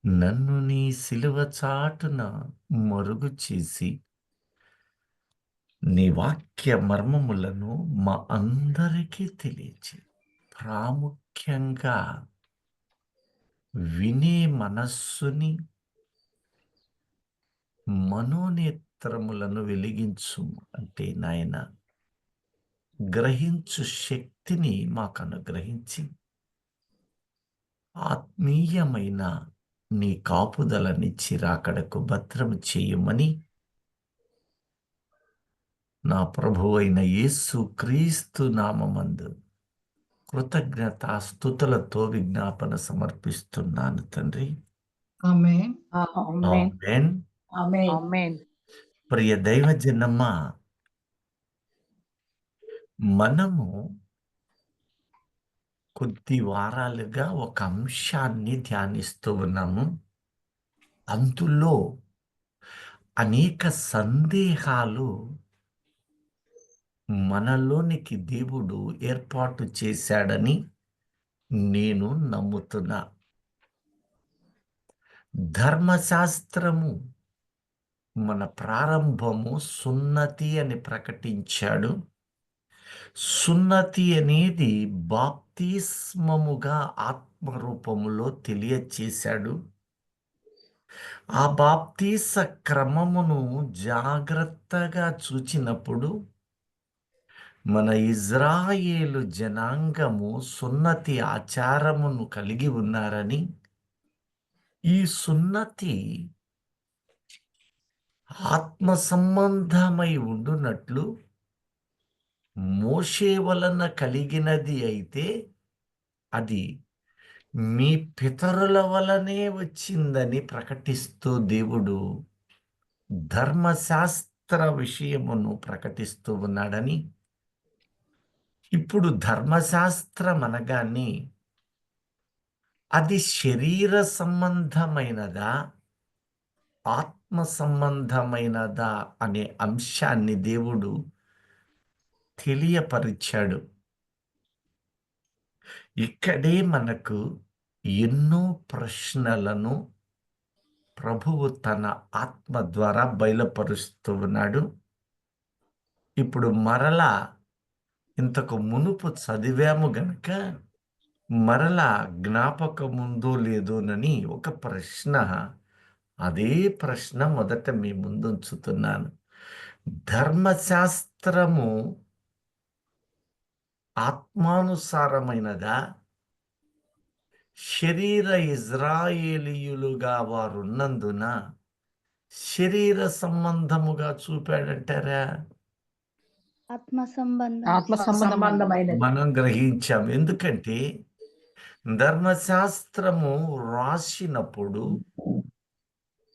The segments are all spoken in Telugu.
నన్ను నీ సిలువ చాటున మరుగు చేసి నీ వాక్య మర్మములను మా అందరికీ తెలియచే ప్రాముఖ్యంగా వినే మనస్సుని మనోనేత్రములను వెలిగించు. అంటే నాయన, గ్రహించు శక్తిని మాకు అనుగ్రహించి ఆత్మీయమైన నీ కాపుదలనిచ్చి రాకడకు భద్రం చేయమని నా ప్రభువైన యేసు క్రీస్తు నామమందు కృతజ్ఞతాస్తుతులతో విజ్ఞాపన సమర్పిస్తున్నాను తండ్రి. ఆమేన్. ఆమేన్. ఆమేన్. ఆమేన్. ఆమేన్. ప్రియ దైవజనమ్మ, మనము కొద్ది వారాలుగా ఒక అంశాన్ని ధ్యానిస్తూ ఉన్నాము. అందులో అనేక సందేహాలు మనలోనికి దేవుడు ఏర్పాటు చేశాడని నేను నమ్ముతున్నా. ధర్మశాస్త్రము మన ప్రారంభము సున్నతి అని ప్రకటించాడు. సున్నతి అనేది బాప్తిస్మముగా ఆత్మరూపములో తెలియచేశాడు. ఆ బాప్తీస క్రమమును జాగ్రత్తగా చూచినప్పుడు మన ఇజ్రాయేలు జనాంగము సున్నతి ఆచారమును కలిగి ఉన్నారని, ఈ సున్నతి ఆత్మ సంబంధమై ఉండునట్లు మోషే వలన కలిగినది అయితే అది మీ పితరుల వలనే వచ్చిందని ప్రకటిస్తూ దేవుడు ధర్మశాస్త్ర విషయమును ప్రకటిస్తూ ఉన్నాడని, ఇప్పుడు ధర్మశాస్త్రం అనగానే అది శరీర సంబంధమైనదా ఆత్మ సంబంధమైనదా అనే అంశాన్ని దేవుడు తెలియపరిచాడు. ఇక్కడే మనకు ఎన్నో ప్రశ్నలను ప్రభువు తన ఆత్మ ద్వారా బయలుపరుస్తూ ఉన్నాడు. ఇప్పుడు మరలా ఇంతకు మునుపు చదివాము గనక మరలా జ్ఞాపకముందో లేదోనని ఒక ప్రశ్న, అదే ప్రశ్న మొదట మీ ముందుంచుతున్నాను. ధర్మశాస్త్రము ఆత్మానుసారమైనదా, శరీర ఇజ్రాయేలీయులుగా వారున్నందున శరీర సంబంధముగా చూపాడంటారా? ఆత్మ ఆత్మ సంబంధమైనది. మనం గ్రహించాం. ఎందుకంటే ధర్మశాస్త్రము రాసినప్పుడు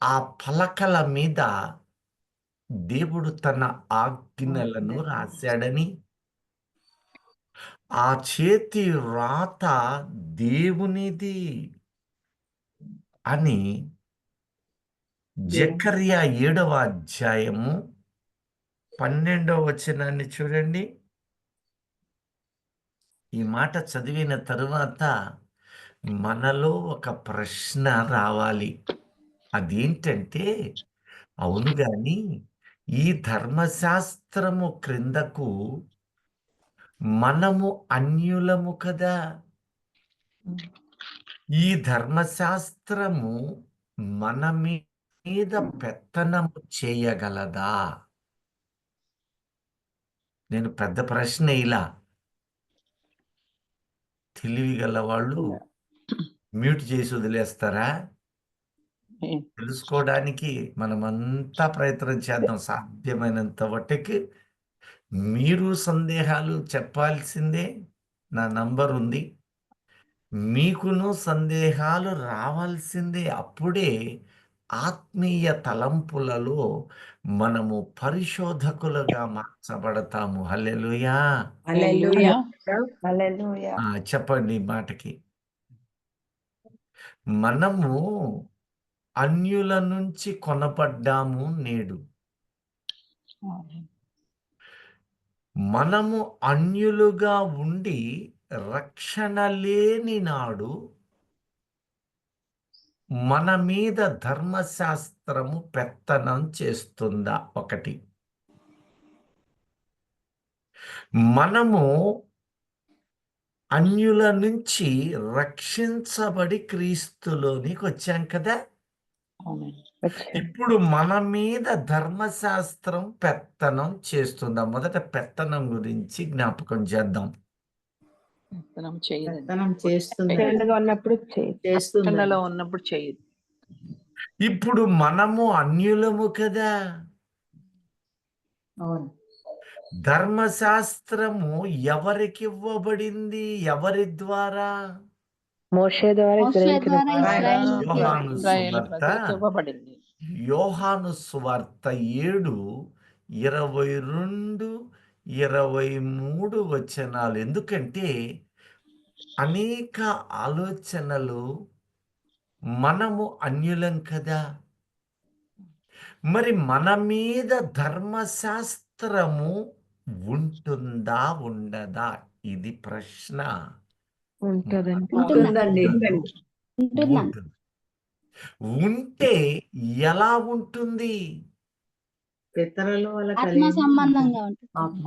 ఆ పలకల మీద దేవుడు తన ఆజ్ఞలను రాశాడని, ఆ చేతి రాత దేవునిది అని జకర్యా 7వ అధ్యాయము 12వ వచనాన్ని చూడండి. ఈ మాట చదివిన తరువాత మనలో ఒక ప్రశ్న రావాలి. అదేంటంటే, అవును గాని ఈ ధర్మశాస్త్రము క్రిందకు మనము అన్యులము కదా, ఈ ధర్మశాస్త్రము మన మీద పెత్తనము చేయగలదా? నేను పెద్ద ప్రశ్న ఇలా తెలివి గల వాళ్ళు మ్యూట్ చేసి వదిలేస్తారా? తెలుసుకోవడానికి మనమంతా ప్రయత్నం చేద్దాం. సాధ్యమైనంత మట్టుకు మీరు సందేహాలు చెప్పాల్సిందే. నా నంబర్ ఉంది. మీకును సందేహాలు రావాల్సిందే. అప్పుడే ఆత్మీయ తలంపులలో మనము పరిశోధకులుగా మార్చబడతాము. హల్లెలూయా. హల్లెలూయా. హల్లెలూయా. చెప్పండి ఈ మాటకి. మనము అన్యుల నుంచి కొనపడ్డాము నేడు. మనము అన్యులుగా ఉండి రక్షణ లేని నాడు మన మీద ధర్మశాస్త్రము పెత్తనం చేస్తుందా? ఒకటి. మనము అన్యుల నుంచి రక్షించబడి క్రీస్తులోనికి వచ్చాం కదా. అవునండి. వచ్చారు. ఇప్పుడు మన మీద ధర్మశాస్త్రం పెత్తనం చేస్తుందా? మొదట పెత్తనం గురించి జ్ఞాపకం చేద్దాం. పెత్తనం చేయదండి. పెత్తనం చేస్తుంది ప్రేమగా ఉన్నప్పుడు చేయదు. చేస్తుంది రక్షణలో ఉన్నప్పుడు చేయదు. ఇప్పుడు మనము అన్యులము కదా. అవును ధర్మశాస్త్రము ఎవరికి ఇవ్వబడింది? ఎవరి ద్వారా? మోషే ద్వారా మోషే ఇశ్రాయేలుకి ద్వారా ఇవ్వబడింది. ఇశ్రాయేలుకి యోహాను ఇశ్రాయేలు సువార్త ప్రజలకు ఇవ్వబడింది. యోహాను సువార్త 7:22-23 వచనాలు. ఎందుకంటే అనేక ఆలోచనలు, మనము అన్యులం కదా. మరి మన మీద ధర్మశాస్త్రము ఉంటుందా ఉండదా? ఇది ప్రశ్న. ఉంటదండి. ఉంటుందండి ఉంటుందండి. ఉంటుంది. ఉంటే ఎలా ఉంటుంది? పితరుల వల్ల ఆత్మ కలిగి సంబంధంగా ఉంటుంది. ఆత్మ.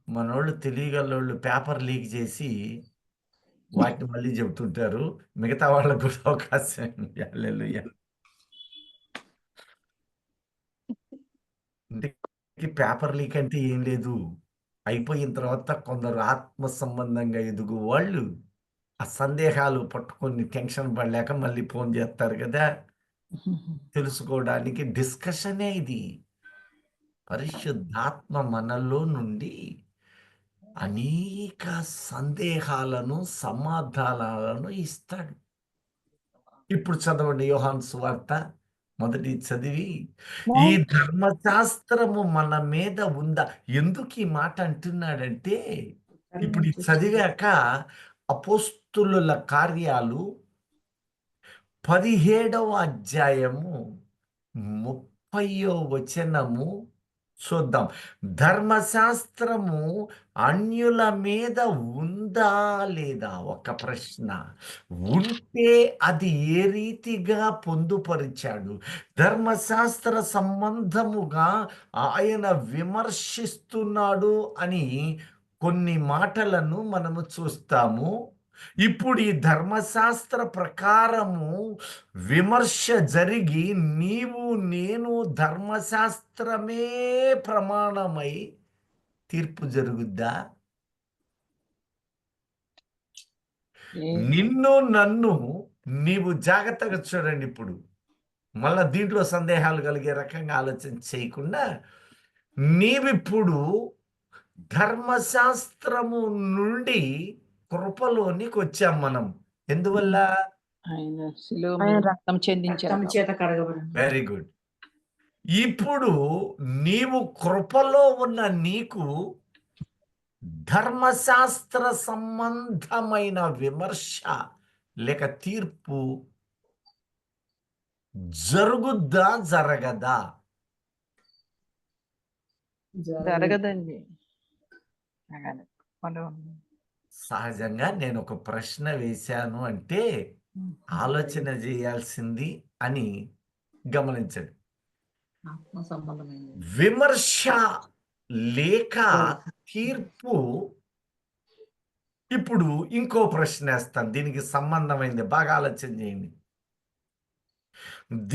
మనోళ్ళు తెలియగలోళ్ళు పేపర్ లీక్ చేసి వాటిని మళ్ళీ చెబుతుంటారు. మిగతా వాళ్ళకు కూడా అవకాశం ఉంది. హల్లెలూయా. ఇంటికి పేపర్ లీక్ అంటే ఏం లేదు. అయిపోయిన తర్వాత కొందరు ఆత్మ సంబంధంగా ఎదుగు వాళ్ళు ఆ సందేహాలు పట్టుకొని టెన్షన్ పడలేక మళ్ళీ ఫోన్ చేస్తారు కదా. తెలుసుకోవడానికి డిస్కషనే ఇది. పరిశుద్ధాత్మ మనలో నుండి అనేక సందేహాలను, సమాధానాలను ఇస్తాడు. ఇప్పుడు చదవండి యోహాను సువార్త మొదటి చదివి, ఈ ధర్మశాస్త్రము మన మీద ఉందా? ఎందుకు ఈ మాట అంటున్నాడంటే, ఇప్పుడు ఇది చదివాక అపోస్తులుల కార్యాలు 17వ అధ్యాయము 30వ వచనము చూద్దాం. ధర్మశాస్త్రము అన్యుల మీద ఉందా లేదా? ఒక ప్రశ్న. ఉంటే అది ఏ రీతిగా పొందుపరిచాడు? ధర్మశాస్త్ర సంబంధముగా ఆయన విమర్శిస్తున్నాడు అని కొన్ని మాటలను మనము చూస్తాము. ఇప్పుడు ఈ ధర్మశాస్త్ర ప్రకారము విమర్శ జరిగి నీవు నేను ధర్మశాస్త్రమే ప్రమాణమై తీర్పు జరుగుద్దా? నిన్ను నన్ను నీవు జాగ్రత్తగా చూడండి. ఇప్పుడు మళ్ళా దీంట్లో సందేహాలు కలిగే రకంగా ఆలోచన చేయకుండా నీవిప్పుడు ధర్మశాస్త్రము నుండి కృపలోనికి వచ్చాం మనం. ఎందువల్ల? ఆయన శిలువ మీద రక్తం చెందించారు. రక్తం చేత కడగబడింది. Very good. ఇప్పుడు నీవు కృపలో ఉన్న నీకు ధర్మశాస్త్ర సంబంధమైన విమర్శ లేక తీర్పు జరుగుద్దా జరగదా? జరగదండి. సహజంగా నేను ఒక ప్రశ్న వేశాను అంటే ఆలోచన చేయాల్సింది అని గమనించండి. ఆత్మ సంబంధమైనది. విమర్శ లేక తీర్పు. ఇప్పుడు ఇంకో ప్రశ్న వేస్తాను, దీనికి సంబంధమైంది, బాగా ఆలోచన చేయండి.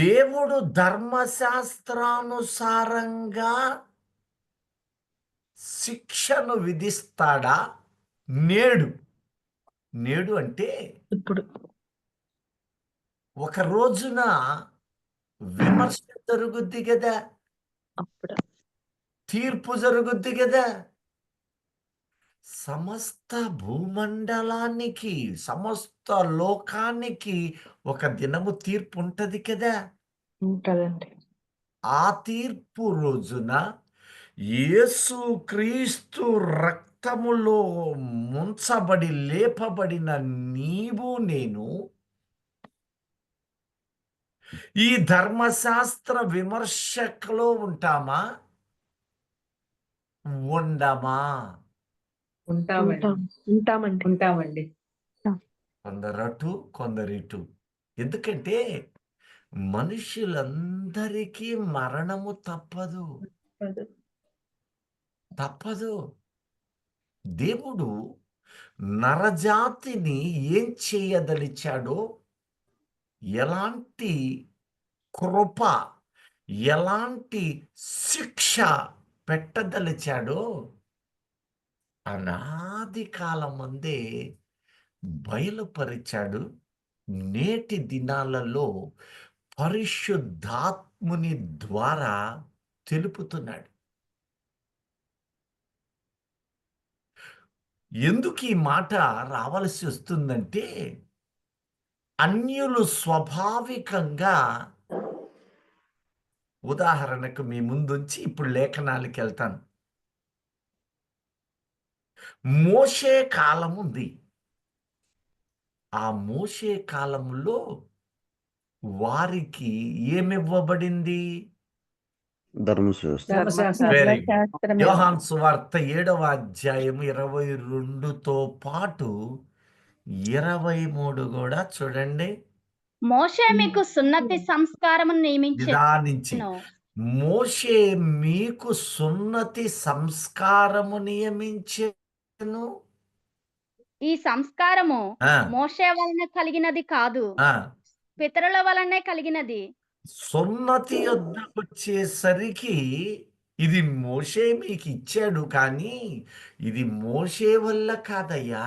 దేవుడు ధర్మశాస్త్రానుసారంగా శిక్షను విధిస్తాడా? నేడు నేడు అంటే ఇప్పుడు ఒక రోజున విమర్శ జరుగుద్ది కదా, అప్పుడు తీర్పు జరుగుద్ది కదా. సమస్త భూమండలానికి, సమస్త లోకానికి ఒక దినము తీర్పు ఉంటది కదా. ఉంటదండి. ఆ తీర్పు రోజున యేసుక్రీస్తు రక్తములో ముంచబడి లేపబడిన నీవు నేను ఈ ధర్మశాస్త్ర విమర్శకులో ఉంటామా? ఉండమా? ఉంటామండి. ఉంటామండి. ఉంటామండి. కొందరటు కొందరిటు. ఎందుకంటే మనుషులందరికీ మరణము తప్పదు. దేవుడు నరజాతిని ఏం చేయదలిచాడో, ఎలాంటి కృప, ఎలాంటి శిక్ష పెట్టదలిచాడో అనాది కాలం ముందే బయలుపరిచాడు. నేటి దినాలలో పరిశుద్ధాత్ముని ద్వారా తెలుపుతున్నాడు. ఎందుకు ఈ మాట రావాల్సి వస్తుందంటే, అన్యులు స్వాభావికంగా, ఉదాహరణకు మీ ముందుంచి ఇప్పుడు లేఖనాలకి వెళ్తాను. మోషే కాలం ఉంది. ఆ మోషే కాలంలో వారికి ఏమివ్వబడింది? ధర్మశాస్త్రం. Very good. యోహాను సువార్త 7వ అధ్యాయం 22తో పాటు 23 కూడా చూడండి. మోషే మీకు సున్నతి సంస్కారమును నిదానించి, నియమించెను. మోషే మీకు సున్నతి సంస్కారము నియమించెను. ఈ సంస్కారము ఆ, మోషే వలన కలిగినది కాదు, ఆ, పితరుల వలనే కలిగినది. సున్నతి యొద్దకు వచ్చేసరికి ఇది మోషే మీకు ఇచ్చాడు, కానీ ఇది మోషే వల్ల కాదయ్యా,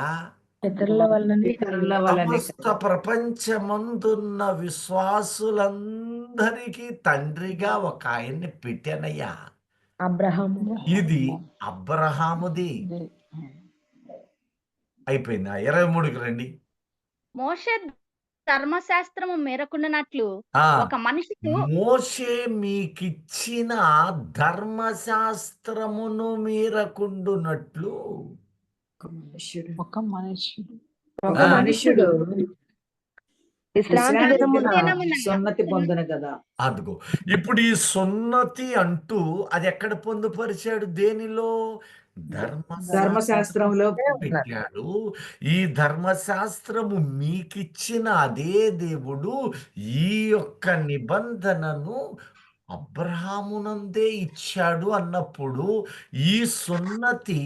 ఇతరుల వల్లనే ఇతరుల వలనే సమస్త ప్రపంచమందున్న విశ్వాసులందరికీ తండ్రిగా ఒక ఆయన్ని పెట్టానయ్యా. అబ్రహాము. ఇది అబ్రహాముది. అయిపోయింది. 23కి రండి. మోషే ధర్మశాస్త్రము మేరకుండానట్లు ఆ, ఒక మనిషికి మోషే మీకిచ్చిన ధర్మశాస్త్రమును మీరకుండునట్లు ఒక మనుషుడు ఒక మనుష్యుడు విశ్రాంతి దినమున దినమున సున్నతి పొందును కదా. అదిగో ఇప్పుడు ఈ సున్నతి అంటూ అది ఎక్కడ పొందుపరిచాడు? దేనిలో? ధర్మశాస్త్రంలో పెట్టాడు. ఈ ధర్మశాస్త్రము మీకిచ్చిన అదే దేవుడు ఈ యొక్క నిబంధనను అబ్రహామునందే ఇచ్చాడు అన్నప్పుడు ఈ సున్నతి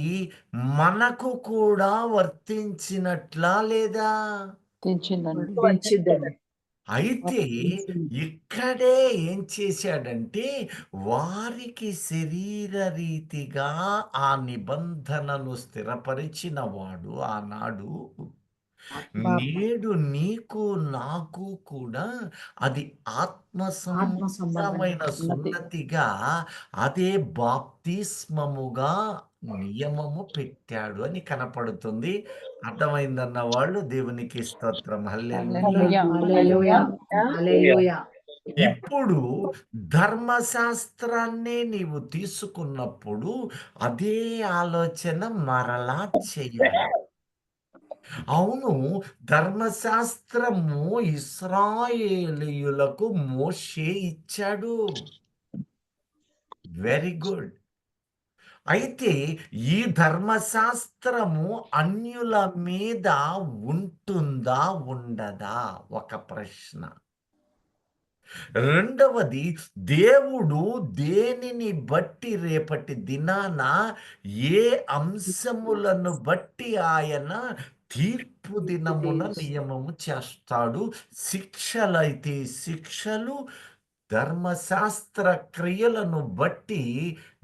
మనకు కూడా వర్తించినట్లా లేదా? తెచ్చిందండి. వచ్చిందండి. అయితే ఇక్కడే ఏం చేశాడంటే, వారికి శరీర రీతిగా ఆ నిబంధనను స్థిరపరిచిన వాడు ఆనాడు నేడు నీకు నాకు కూడా అది ఆత్మ సంబంధమైన సున్నతిగా, అదే బాప్తిస్మముగా నియమము పెట్టాడు అని కనపడుతుంది. అర్థమైందన్న వాళ్ళు దేవునికి స్తోత్రం. హల్లెలూయా. హల్లెలూయా. హల్లెలూయా. ఇప్పుడు ధర్మశాస్త్రాన్ని నీవు తీసుకున్నప్పుడు అదే ఆలోచన మరలా చేయాలి. అవును, ధర్మశాస్త్రము ఇశ్రాయేలీయులకు మోషే ఇచ్చాడు. Very good. అయితే ఈ ధర్మశాస్త్రము అన్యుల మీద ఉంటుందా ఉండదా? ఒక ప్రశ్న. రెండవది, దేవుడు దేనిని బట్టి రేపటి దినాన ఏ అంశములను బట్టి ఆయన తీర్పు దినమున నియమము చేస్తాడు? శిక్షలైతే శిక్షలు, ధర్మశాస్త్ర క్రియలను బట్టి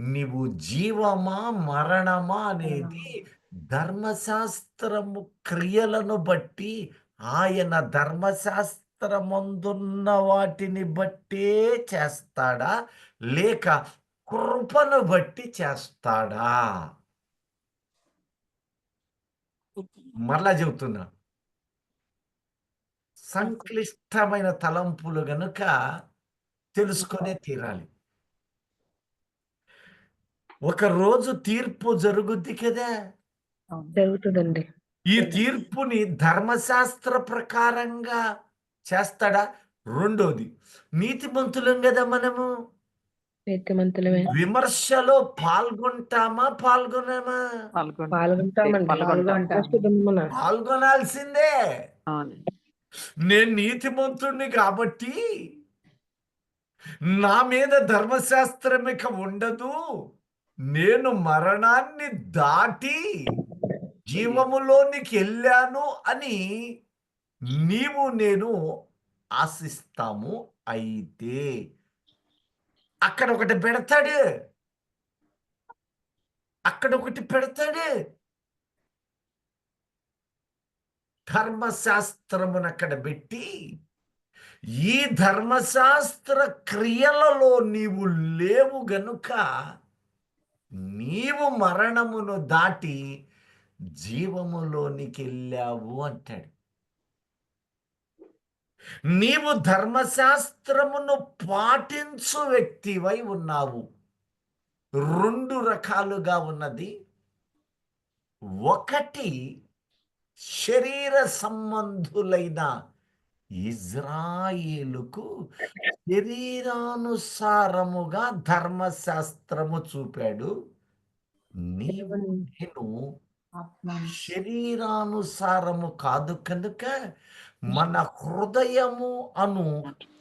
నీవు జీవమా మరణమా అనేది ధర్మశాస్త్రము క్రియలను బట్టి, ఆయన ధర్మశాస్త్రమందున్న వాటిని బట్టే చేస్తాడా, లేక కృపను బట్టి చేస్తాడా? మరలా చెబుతున్నా, సంక్లిష్టమైన తలంపులు గనుక తెలుసుకొనే తీరాలి. ఒక రోజు తీర్పు జరుగుద్ది కదా. జరుగుతుందండి. ఈ తీర్పుని ధర్మశాస్త్ర ప్రకారంగా చేస్తాడా? రెండోది, నీతిమంతులం కదా మనము, నీతిమంతులమే. విమర్శలో పాల్గొంటామా పాల్గొనమా? పాల్గొంటామండి. పాల్గొంటాం. పరిశుద్ధమున. పాల్గొనాల్సిందే. అవునండి. నేను నీతిమంతుణ్ణి కాబట్టి నా మీద ధర్మశాస్త్రం ఇక ఉండదు. నేను మరణాన్ని దాటి జీవములోనికి వెళ్ళాను అని నీవు నేను ఆశిస్తాము. అయితే అక్కడ ఒకటి పెడతాడు, ధర్మశాస్త్రమును అక్కడ పెట్టి, ఈ ధర్మశాస్త్ర క్రియలలో నీవు లేవు గనుక నీవు మరణమును దాటి జీవములోనికి వెళ్ళావు అంటాడు. నీవు ధర్మశాస్త్రమును పాటించు వ్యక్తివై ఉన్నావు. 2 రకాలుగా ఉన్నది. ఒకటి, శరీర సంబంధులైన ఇజ్రాయేలుకు శరీరానుసారముగా ధర్మశాస్త్రము చూపాడు. నీవు నేను శరీరానుసారము కాదు కనుక మన హృదయము అను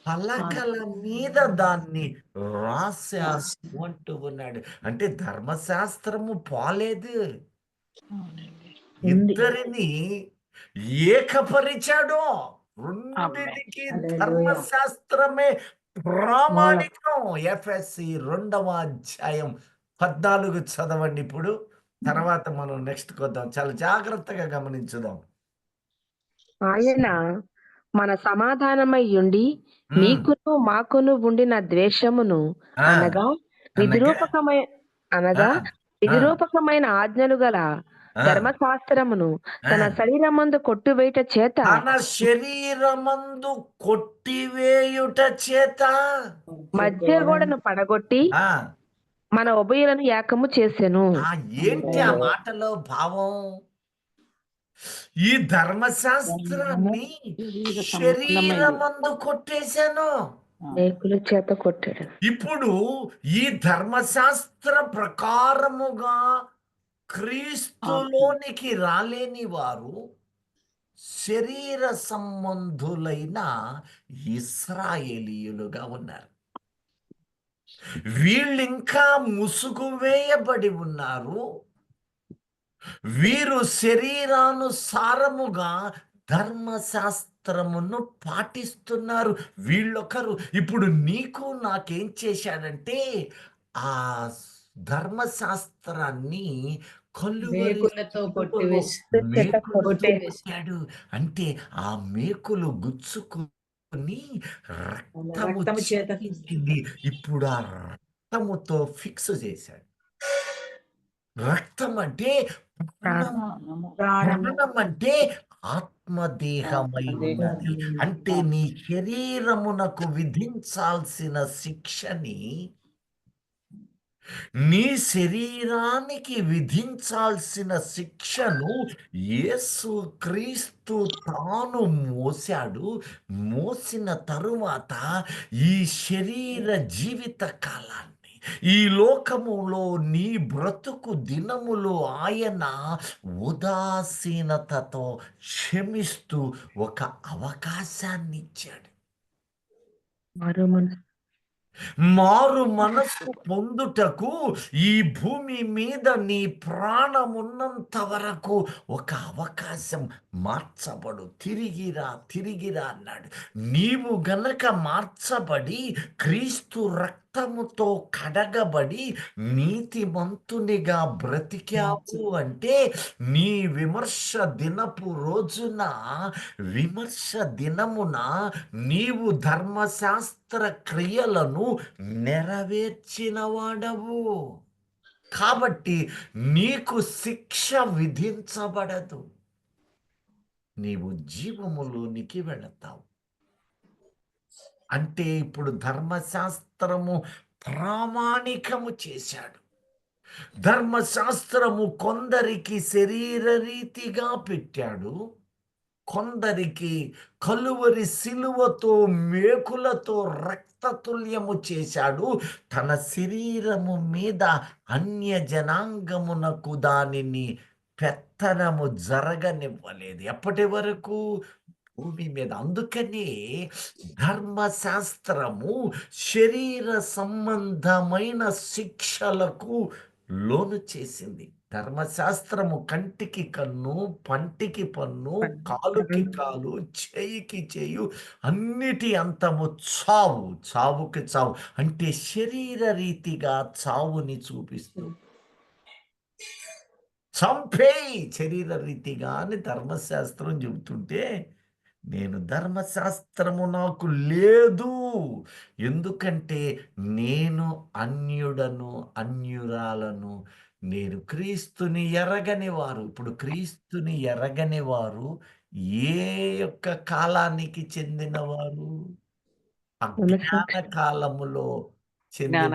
పలకల మీద దాన్ని రాశాను అంటూ ఉన్నాడు. అంటే ధర్మశాస్త్రము పోలేదు, ఇద్దరిని ఏకపరిచాడు. రెండిటికి ధర్మశాస్త్రమే ప్రామాణికం. ఎఫ్ఎస్సి 2వ అధ్యాయం 14 చదవండి. ఇప్పుడు తర్వాత మనం నెక్స్ట్ కొద్దాం. చాలా జాగ్రత్తగా గమనించుదాం. ఆయన మన సమాధానమై ఉండి నీకును మాకును ఉండిన ద్వేషమును అనగా విధిరూపకమైన ఆజ్ఞలు గల ధర్మశాస్త్రమును తన శరీరమందు కొట్టివేయుట చేత మధ్య గోడను పడగొట్టి మన ఉభయులను ఏకము చేసెను. ఏంటి ఆ మాటలో భావం? ఈ ధర్మశాస్త్రాన్ని శరీరమందు కొట్టేశాను, మేకుల చేత కొట్టాడు. ఇప్పుడు ఈ ధర్మశాస్త్ర ప్రకారముగా క్రీస్తులోనికి రాలేని వారు శరీర సంబంధులైన ఇశ్రాయేలీయులుగా ఉన్నారు. వీళ్ళింకా ముసుగు వేయబడి ఉన్నారు. వీరు శరీరానుసారముగా ధర్మశాస్త్రమును పాటిస్తున్నారు. వీళ్ళొకరు. ఇప్పుడు నీకు నాకేం చేశాడంటే ఆ ధర్మశాస్త్రాన్ని మేకులతో కొట్టివేశాడు. అంటే ఆ మేకులు గుచ్చుకుని రక్తము చేతింది. ఇప్పుడు ఆ రక్తముతో ఫిక్స్ చేశాడు. రక్తం అంటే ప్రాణం అంటే ఆత్మదేహమై ఉన్నది. అంటే నీ శరీరమునకు విధించాల్సిన శిక్షని నీ శరీరానికి విధించాల్సిన శిక్షను యేసు క్రీస్తు తాను మోసాడు. మోసిన తరువాత ఈ శరీర జీవిత కాలాన్ని, ఈ లోకములో నీ బ్రతుకు దినములు ఆయన ఉదాసీనతతో క్షమిస్తూ ఒక అవకాశాన్ని ఇచ్చాడు. మారు మనసు పొందుటకు ఈ భూమి మీద నీ ప్రాణమున్నంత వరకు ఒక అవకాశం. మార్చబడు, తిరిగిరా అన్నాడు. నీవు గనక మార్చబడి క్రీస్తు రక్తముతో కడగబడి నీతిమంతునిగా బ్రతికావు అంటే నీ విమర్శ దినమున నీవు ధర్మశాస్త్ర క్రియలను నెరవేర్చిన వాడవు. కాబట్టి నీకు శిక్ష విధించబడదు, నీవు జీవములోనికి వెళతావు. అంటే ఇప్పుడు ధర్మశాస్త్రము ప్రామాణికము చేశాడు. ధర్మశాస్త్రము కొందరికి శరీర రీతిగా పెట్టాడు, కొందరికి కలువరి సిలువతో మేకులతో రక్తతుల్యము చేశాడు. తన శరీరము మీద అన్య జనాంగమునకు దానిని పెత్తనము జరగనివ్వలేదు. ఎప్పటి వరకు? భూమి మీద. అందుకనే ధర్మశాస్త్రము శరీర సంబంధమైన శిక్షలకు లోను చేసింది. ధర్మశాస్త్రము కంటికి కన్ను, పంటికి పన్ను, కాలుకి కాలు, చేయికి చేయు, అన్నిటి అంతము చావు, చావుకి చావు. అంటే శరీర రీతిగా చావుని చూపిస్తుంది. చంపేయి శరీర రీతిగా అని ధర్మశాస్త్రం చెబుతుంటే, నేను ధర్మశాస్త్రము నాకు లేదు, ఎందుకంటే నేను అన్యుడను, అన్యురాలను, నేను క్రీస్తుని ఎరగని వారు. ఇప్పుడు క్రీస్తుని ఎరగని వారు ఏ యొక్క కాలానికి చెందినవారు? అజ్ఞాన కాలములో చెందిన.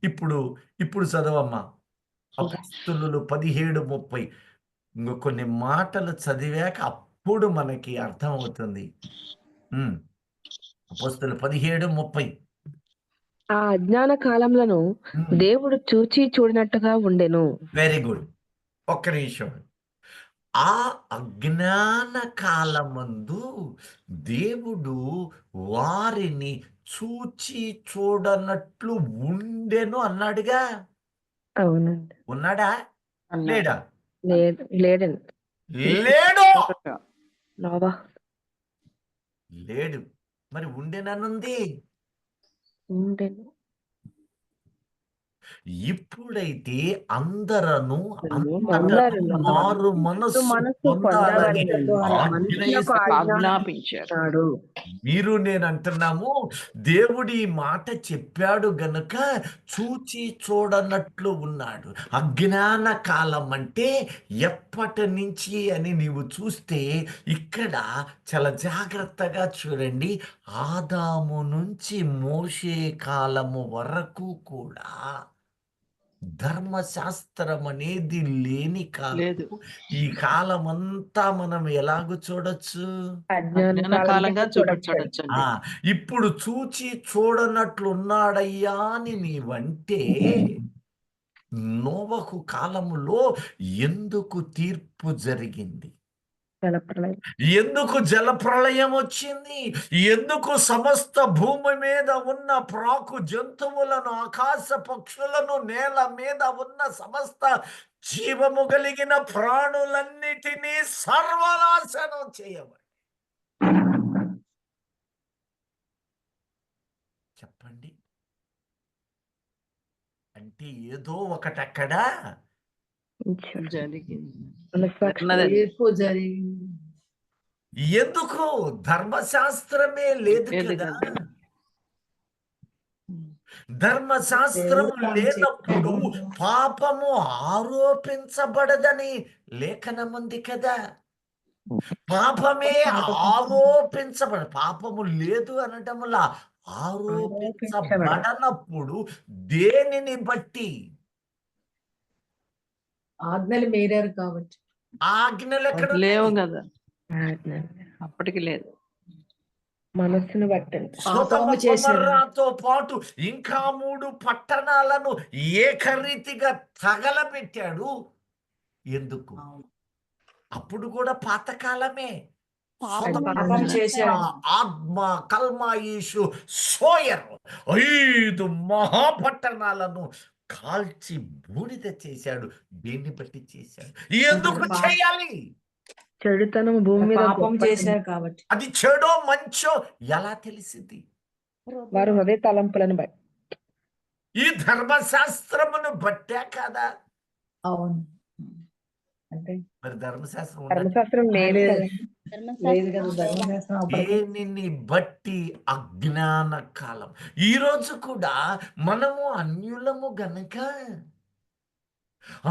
ఇప్పుడు ఇప్పుడు చదవమ్మా, అపోస్తలులు 17:30. కొన్ని మాటలు చదివాక అప్పుడు మనకి అర్థమవుతుంది. అపోస్తలులు 17:30. ఆ అజ్ఞాన కాలములను దేవుడు చూచి చూడనట్టుగా ఉండెను. Very good. ఒక్క నిమిషం. ఆ అజ్ఞాన కాలమందు దేవుడు వారిని చూచి చూడనట్లు ఉండెను అన్నాడుగా. అవునండి. ఉన్నాడా? లేడా? లేడండి. లేడు. నోవా లేడు. మరి ఉండెననుంది. ఉండెను. ఇప్పుడైతే అందరూ మారు మనసు పొందాలని ఆజ్ఞాపించాడు. మీరు నేను అంటున్నాము, దేవుడి ఈ మాట చెప్పాడు గనుక చూచి చూడనట్లు ఉన్నాడు. అజ్ఞాన కాలం అంటే ఎప్పటి నుంచి అని నీవు చూస్తే ఇక్కడ చాలా జాగ్రత్తగా చూడండి. ఆదాము నుంచి మోషే కాలము వరకు కూడా ధర్మశాస్త్రం అనేది లేని కాలం. ఈ కాలం అంతా మనం ఎలాగో చూడొచ్చు? కాలంగా చూడొచ్చు. ఇప్పుడు చూచి చూడనట్లున్నాడయ్యా అని నీవంటే, నోవహు కాలములో ఎందుకు తీర్పు జరిగింది? ఎందుకు జలప్రళయం వచ్చింది? ఎందుకు సమస్త భూమి మీద ఉన్న ప్రాకు జంతువులను, ఆకాశ పక్షులను, నేల మీద ఉన్న సమస్త జీవము కలిగిన ప్రాణులన్నిటినీ సర్వనాశనం చేయబడి? చెప్పండి. అంటే ఏదో ఒకటక్కడ ఎందుకు? ధర్మశాస్త్రమే లేదు కదా. ధర్మశాస్త్రం లేనప్పుడు పాపము ఆరోపించబడదని లేఖనం ఉంది కదా. పాపమే పాపము లేదు అనటం వల్ల ఆరోపించబడనప్పుడు దేనిని బట్టి? ఆజ్ఞలు మీరారు కాబట్టి. ఆజ్ఞలు ఎక్కడ లేవు కదా, అప్పటికి లేదు. మనస్సును బట్టండి. సొదొమొగొమొర్రాతో పాటు ఇంకా 3 పట్టణాలను ఏకరీతిగా తగలబెట్టాడు. ఎందుకు? అప్పుడు కూడా పాతకాలమే. ఆత్మ, కల్మాయిషు, సోయర్ 5 మహాపట్టణాలను కాల్చి బూడిద చేశాడు. దేన్ని బట్టి చేశాడు? ఎందుకు చేయాలి? చెడుతనం భూమి మీద పాపం చేశారు కాబట్టి. అది చెడో మంచో ఎలా తెలిసింది? వారు హృదయ తలంపులను బట్టి. ఈ ధర్మశాస్త్రమును బట్టే కదా. అవును. అంటే మరి ధర్మశాస్త్రం దేనిని బట్టి? అజ్ఞాన కాలం. ఈరోజు కూడా మనము అన్యులము గనక,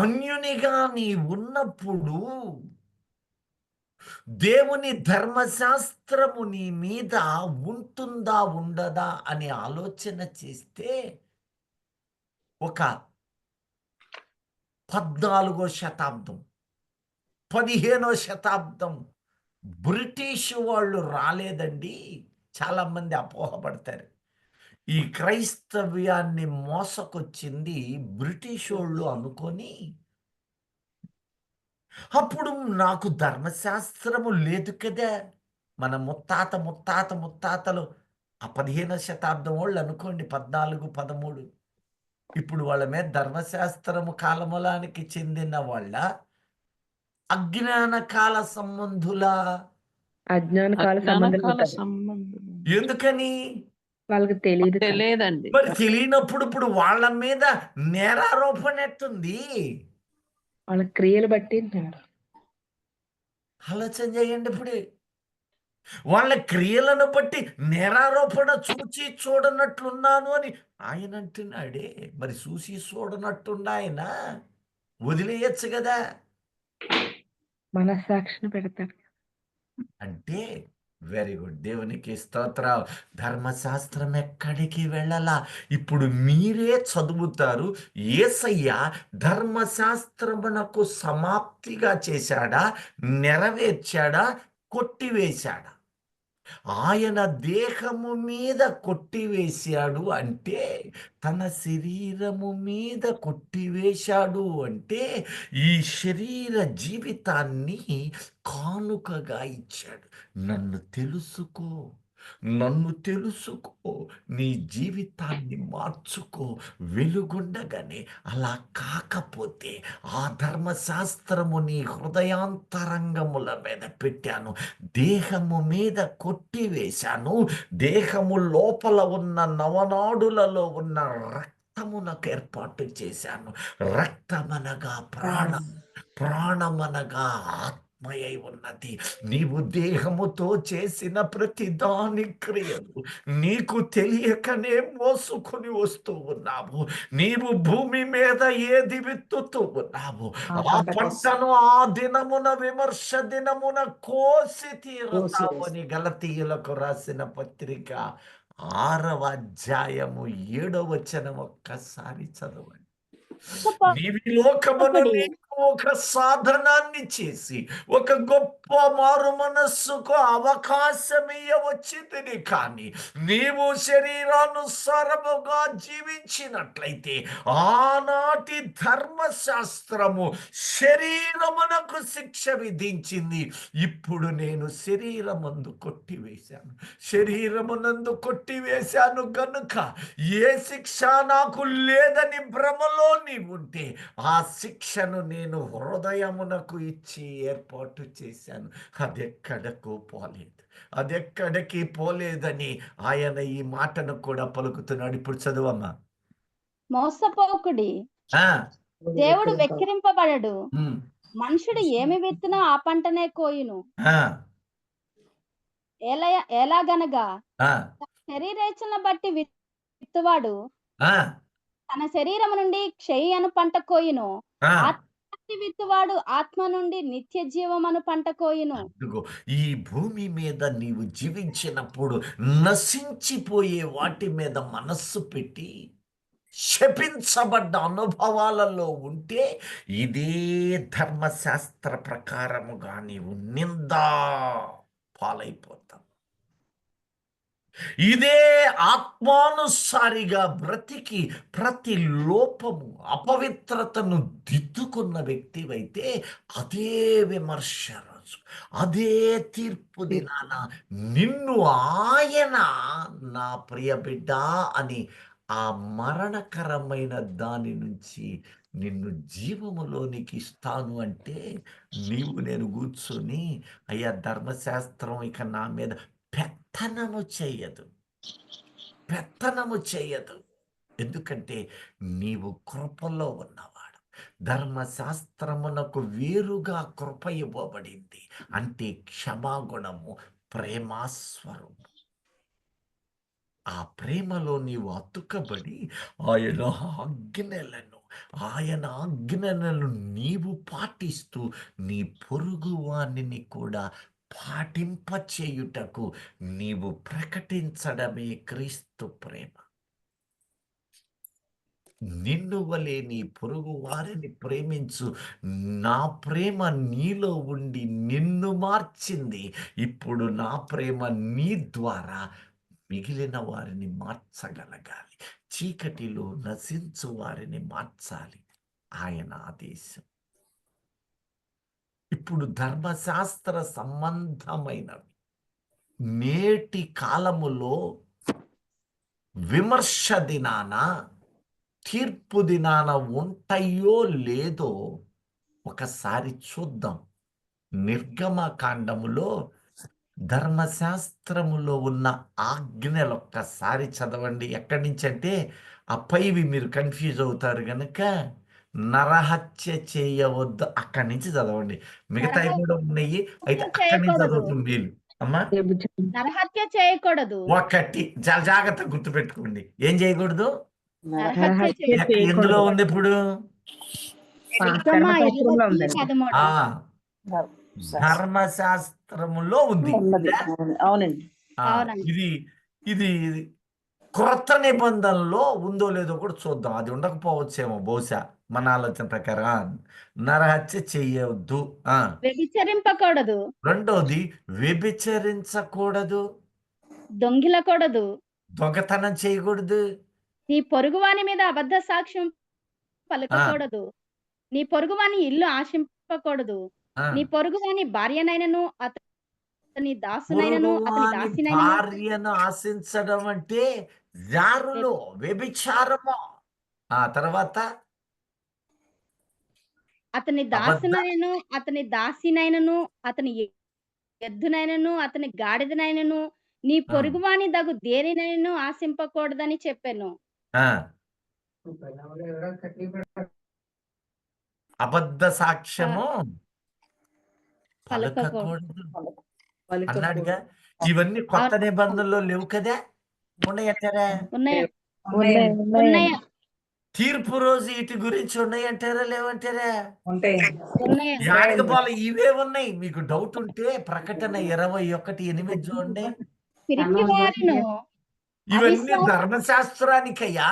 అన్యునిగా నీ ఉన్నప్పుడు దేవుని ధర్మశాస్త్రము నీ మీద ఉంటుందా ఉండదా అని ఆలోచన చేస్తే, ఒక 14వ శతాబ్దం, 15వ శతాబ్దం బ్రిటిష్ వాళ్ళు రాలేదండి. చాలా మంది అపోహపడతారు. ఈ క్రైస్తవ్యాన్ని మోసకొచ్చింది బ్రిటిష్ వాళ్ళు అనుకొని, అప్పుడు నాకు ధర్మశాస్త్రము లేదు కదా, మన ముత్తాతలు ఆ 15వ శతాబ్దం వాళ్ళు అనుకోండి, 14, 13. ఇప్పుడు వాళ్ళ మీద ధర్మశాస్త్రము కాలములానికి చెందిన వాళ్ళ, అజ్ఞాన కాల సంబంధుల. అజ్ఞాన కాల సంబంధం అజ్ఞానకాల ఉంటుంది. సంబంధం ఎందుకని? వాళ్ళకి తెలియదు కదా. తెలియదండి. మరి తెలియనప్పుడు ఇప్పుడు వాళ్ళ మీద నేరారోపణ ఎట్టుంది? వాళ్ళ క్రియలు బట్టి ఉన్నారు. ఆలోచన చేయండి. ఇప్పుడు వాళ్ళ క్రియలను బట్టి నేరారోపణ చూచి చూడనట్లున్నాను అని ఆయన అంటున్నాడే. మరి చూసి చూడనట్టుండ ఆయన వదిలేయచ్చు కదా. మనస్సాక్షిని పెడతాడు. అంటే వెరీ గుడ్, దేవునికి స్తోత్రం. ధర్మశాస్త్రం ఎక్కడికి వెళ్ళాలా? ఇప్పుడు మీరే చదువుతారు. యేసయ్య ధర్మశాస్త్రమునకు సమాప్తిగా చేశాడా, నెరవేర్చాడా, కొట్టివేశాడా? ఆయన దేహము మీద కొట్టివేశాడు అంటే, తన శరీరము మీద కొట్టివేశాడు అంటే, ఈ శరీర జీవితాన్ని కానుకగా ఇచ్చాడు. నన్ను తెలుసుకో, నన్ను తెలుసుకో, నీ జీవితాన్ని మార్చుకో వెలుగుండగానే. అలా కాకపోతే ఆ ధర్మశాస్త్రము నీ హృదయాంతరంగముల మీద పెట్టాను, దేహము మీద కొట్టివేశాను, దేహము లోపల ఉన్న నవనాడులలో ఉన్న రక్తమునకు ఏర్పాటు చేశాను. రక్తమనగా ప్రాణం, ప్రాణమనగా ఆత్మయై ఉన్నది. నీవు దేహముతో చేసిన ప్రతి దాని క్రియలు నీకు తెలియకనే మోసుకొని వస్తూ ఉన్నావు. నీవు భూమి మీద ఏది విత్తుతూ ఉన్నావు, ఆ పంటను ఆ దినమున, విమర్శ దినమున కోసి తీరుతావు అని గలతీయులకు రాసిన పత్రిక 6వ అధ్యాయము 7వ వచనం ఒక్కసారి చదవండి. నీవి లోకమును నీకు ఒక సాధనాన్ని చేసి ఒక గొప్ప మారు మనస్సుకు అవకాశం ఇవ్వవచ్చింది. కానీ నీవు శరీరానుసారముగా జీవించినట్లయితే ఆనాటి ధర్మశాస్త్రము శరీరమునకు శిక్ష విధించింది. ఇప్పుడు నేను శరీరమందు కొట్టివేశాను, శరీరమునందు కొట్టివేశాను గనుక ఏ శిక్ష నాకు లేదని భ్రమలో నీవుంటే ఆ శిక్షను నేను హృదయమునకు ఇచ్చి ఏర్పాటు చేశాను. అదెక్కడకు పోలేదు, అదెక్కడికి పోలేదని ఆయన ఈ మాటను కూడా పలుకుతున్నాడు. ఇప్పుడు చదువమ్మా. మోసపోకుడి, ఆ, దేవుడు వెక్కిరింపబడడు. ఉమ్, మనుషుడు ఏమి విత్తునో ఆ పంటనే కోయును. ఆ, ఎలాగనగా ఆ, శరీరేచ్ఛను బట్టి విత్తువాడు ఆ, తన శరీరము నుండి క్షయను పంట కోయును. ఆ. విత్తువాడు ఆత్మ నుండి నిత్య జీవమను పంట కోయును. అదిగో, ఈ భూమి మీద నీవు జీవించినప్పుడు నశించిపోయే వాటి మీద మనస్సు పెట్టి శపించబడ్డ అనుభవాలలో ఉంటే ఇదే ధర్మశాస్త్ర ప్రకారముగా నీవు నిందా పాలైపోతావు. ఇదే ఆత్మానుసారిగా బ్రతికి ప్రతి లోపము, అపవిత్రతను దిద్దుకున్న వ్యక్తివైతే అదే విమర్శ రోజు, అదే తీర్పు దినాన నిన్ను ఆయన నా ప్రియ బిడ్డ అని ఆ మరణకరమైన దాని నుంచి నిన్ను జీవములోనికి ఇస్తాను అంటే, నీవు నేను కూర్చొని అయ్యా ధర్మశాస్త్రం ఇక నా మీద పెత్తనము చేయదు, పెత్తనము చేయదు. ఎందుకంటే నీవు కృపలో ఉన్నవాడు. ధర్మశాస్త్రమునకు వేరుగా కృప ఇవ్వబడింది. అంటే క్షమాగుణము, ప్రేమాస్వరూపం. ఆ ప్రేమలో నీవు అతుకబడి ఆయన ఆజ్ఞలను నీవు పాటిస్తూ నీ పొరుగు వాణిని కూడా పాటింపచేయుటకు నీవు ప్రకటించడమే క్రీస్తు ప్రేమ. నిన్ను వలె నీ పొరుగు వారిని ప్రేమించు. నా ప్రేమ నీలో ఉండి నిన్ను మార్చింది. ఇప్పుడు నా ప్రేమ నీ ద్వారా మిగిలిన వారిని మార్చగలగాలి. చీకటిలో నశించు వారిని మార్చాలి ఆయన ఆదేశం. ఇప్పుడు ధర్మశాస్త్ర సంబంధమైనవి నేటి కాలములో విమర్శ దినాన, తీర్పు దినాన ఉంటాయో లేదో ఒకసారి చూద్దాం. నిర్గమకాండములో ధర్మశాస్త్రములో ఉన్న ఆజ్ఞలు ఒక్కసారి చదవండి. ఎక్కడి నుంచి అంటే పైవి మీరు కన్ఫ్యూజ్ అవుతారు గనక నరహత్య చేయవద్దు అక్కడి నుంచి చదవండి. మిగతావి కూడా ఉన్నాయి, అయితే అక్కడి నుంచి చదవటం మేలు. అమ్మా వ్యభిచారం నరహత్య చేయకూడదు. ఒకటి చాలా జాగ్రత్తగా గుర్తుపెట్టుకోండి. ఏం చేయకూడదు? నరహత్య నరహత్య చేయకూడదు. ఎందులో ఉంది ఇప్పుడు? ధర్మశాస్త్రంలో ఉందండి. 13. ఆ ధర్మశాస్త్రములో ఉంది. ఉన్నది. అవునండి. అవునండి. ఇది ఇది క్రొత్త నిబంధనలో ఉందో లేదో కూడా చూద్దాం. అది ఉండకపోవచ్చేమో బహుశా మన ఆలోచన ప్రకారం. నరహత్య చెయ్యవద్దు. వ్యభిచరింపకూడదు. రెండోది వ్యభిచరించకూడదు, దొంగిలకూడదు. దొంగతనం చేయకూడదు, నీ పొరుగువాని మీద అబద్ధ సాక్ష్యం పలకకూడదు. నీ పొరుగువాని ఇల్లు ఆశింపకూడదు. ఆ, నీ పొరుగువాని భార్యనైనను అతని దాసునైనను అతని పొరుగువాని దాసినైనను భార్యను ఆశించడం అంటే జారులు, వ్యభిచారము. ఆ తర్వాత అతని అబద్ధ దాసునైనను అతని దాసినైనను అతని ఎద్దునైనను అతని గాడిదనైనను నీ ఆ, పొరుగువాని దగు దేనినైనను ఆశింపకూడదని చెప్పాను. ఆ, అబద్ధ సాక్ష్యము పలకకూడదు. పలకకూడదు అన్నాడుగా. ఇవన్నీ కొత్త నిబంధనలో లేవు కదా? ఉన్నాయంటారా? ఉన్నాయా? ఉన్నాయి. ఉన్నాయా? తీర్పు రోజు వీటి గురించి ఉన్నాయంటారా లేవంటారా? ఉంటాయి. ఉన్నాయా? యాడికి పోలే, ఇవే ఉన్నాయి. మీకు డౌట్ ఉంటే ప్రకటన 21:8 చూడండి. పిరికి వారిను ఇవన్నీ అవిశ్వాస ధర్మశాస్త్రానికయ్యా,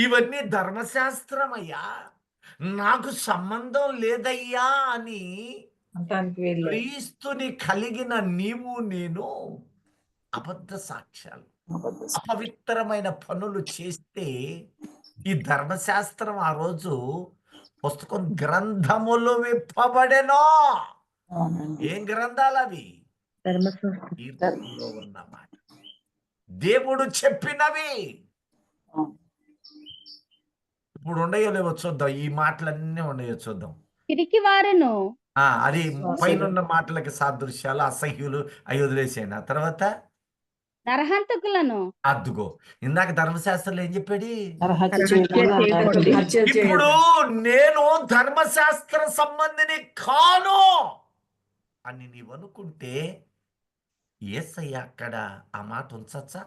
ఇవన్నీ ధర్మశాస్త్రమయ్యా, నాకు సంబంధం లేదయ్యా అని అంటానికి వీళ్ళు క్రీస్తుని కలిగిన నీవు నేను అబద్ధ సాక్ష్యాలు, అపవిత్రమైన పనులు చేస్తే ఈ ధర్మశాస్త్రం ఆ రోజు పుస్తకం గ్రంథములు విప్పబడెనో. ఏం గ్రంథాలు అవి? ధర్మశాస్త్రం కీర్తనలో ఉన్నమాట, దేవుడు చెప్పినవి. ఇప్పుడు ఉండయో లేవో చూద్దాం. ఈ మాటలన్నీ ఉండయో చూద్దాం. పిరికి వారును అది పైన మాటలకి సాదృశ్యాలు, అసహ్యులు అవి వదిలేసేయండి. ఆ తర్వాత నరహంతకులను అద్దుగో, ఇందాక ధర్మశాస్త్రంలో ఏం చెప్పాడు? హత్యలు ఇప్పుడు నేను ధర్మశాస్త్ర సంబంధిని కాను అని నీవు అనుకుంటే యేసయ్య అక్కడ ఆ మాట ఉంచచ్చా?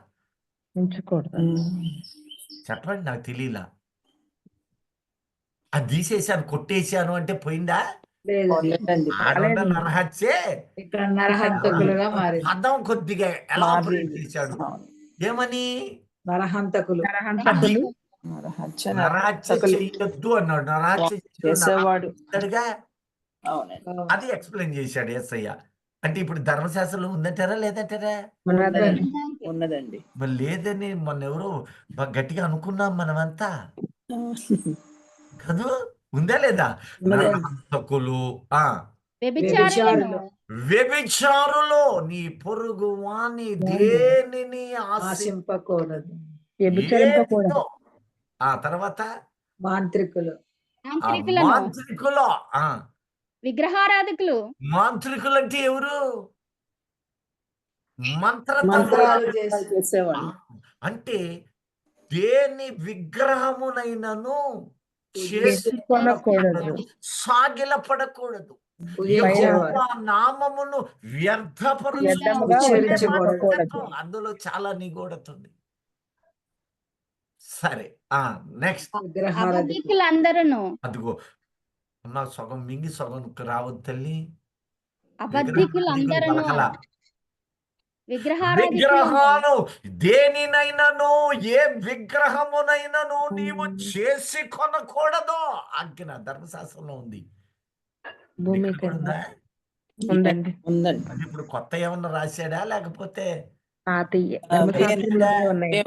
ఉంచకూడదు. చెప్పండి, నాకు తెలియలా. అది తీసేసాను, కొట్టేశాను అంటే పోయిందా? లేదు. ఆడున్న నరహత్యే ఇక్కడ నరహంతకులుగా మారి పదం కొద్దిగా ఎలాబరేట్ చేశాడు. ఏమని? నరహంతకులు. నరహంతకులు నరహత్య చెయ్యొద్దు అన్నాడు. నరహత్య చేసేవాడు. చేశాడుగా, అది ఎక్స్ప్లెయిన్ చేశాడు యేసయ్య. అంటే ఇప్పుడు ధర్మశాస్త్రంలో ఉందంటారా లేదంటారా? ఉన్నదండి. మరి లేదని మొన్న ఎవరో గట్టిగా అనుకున్నాం మనమంతా కదా? ఉందా లేదా? నరహంతకులు, వ్యభిచారులను వ్యభిచారులు, నీ పొరుగు వాని దేనిని ఆశింపకూడదు. వ్యభిచరింపకూడదు. ఆ తర్వాత మాంత్రికులు. మాంత్రికులను మాంత్రికులు. విగ్రహారాధకులు. మాంత్రికులు అంటే ఎవరు? మంత్రాలు చేసేవాడు. అంటే దేని విగ్రహమునైనను చేసుకొనకూడదు. సాగిలపడకూడదు. పూజించేవారు. యెహోవా నామమును వ్యర్థముగా ఉచ్చరించకూడదు. అందులో చాలా నిగూఢతుంది. సరే, నెక్స్ట్. విగ్రహారాధకులు. అబద్ధికులందరూ అదిగో, నాకు సగం మింగి సగం రావద్దు తల్లి. అబద్ధికులందరూ విగ్రహాలు దేనినైనాను, ఏ విగ్రహమునైనాను నీవు చేసి కొనకూడదు. ఆజ్ఞ ధర్మశాస్త్రంలో ఉంది. భూమి ఇక్కడ ఉందా? ఉందండి. అది ఇప్పుడు కొత్త ఏమన్నా రాశాడా లేకపోతే పాతయ్య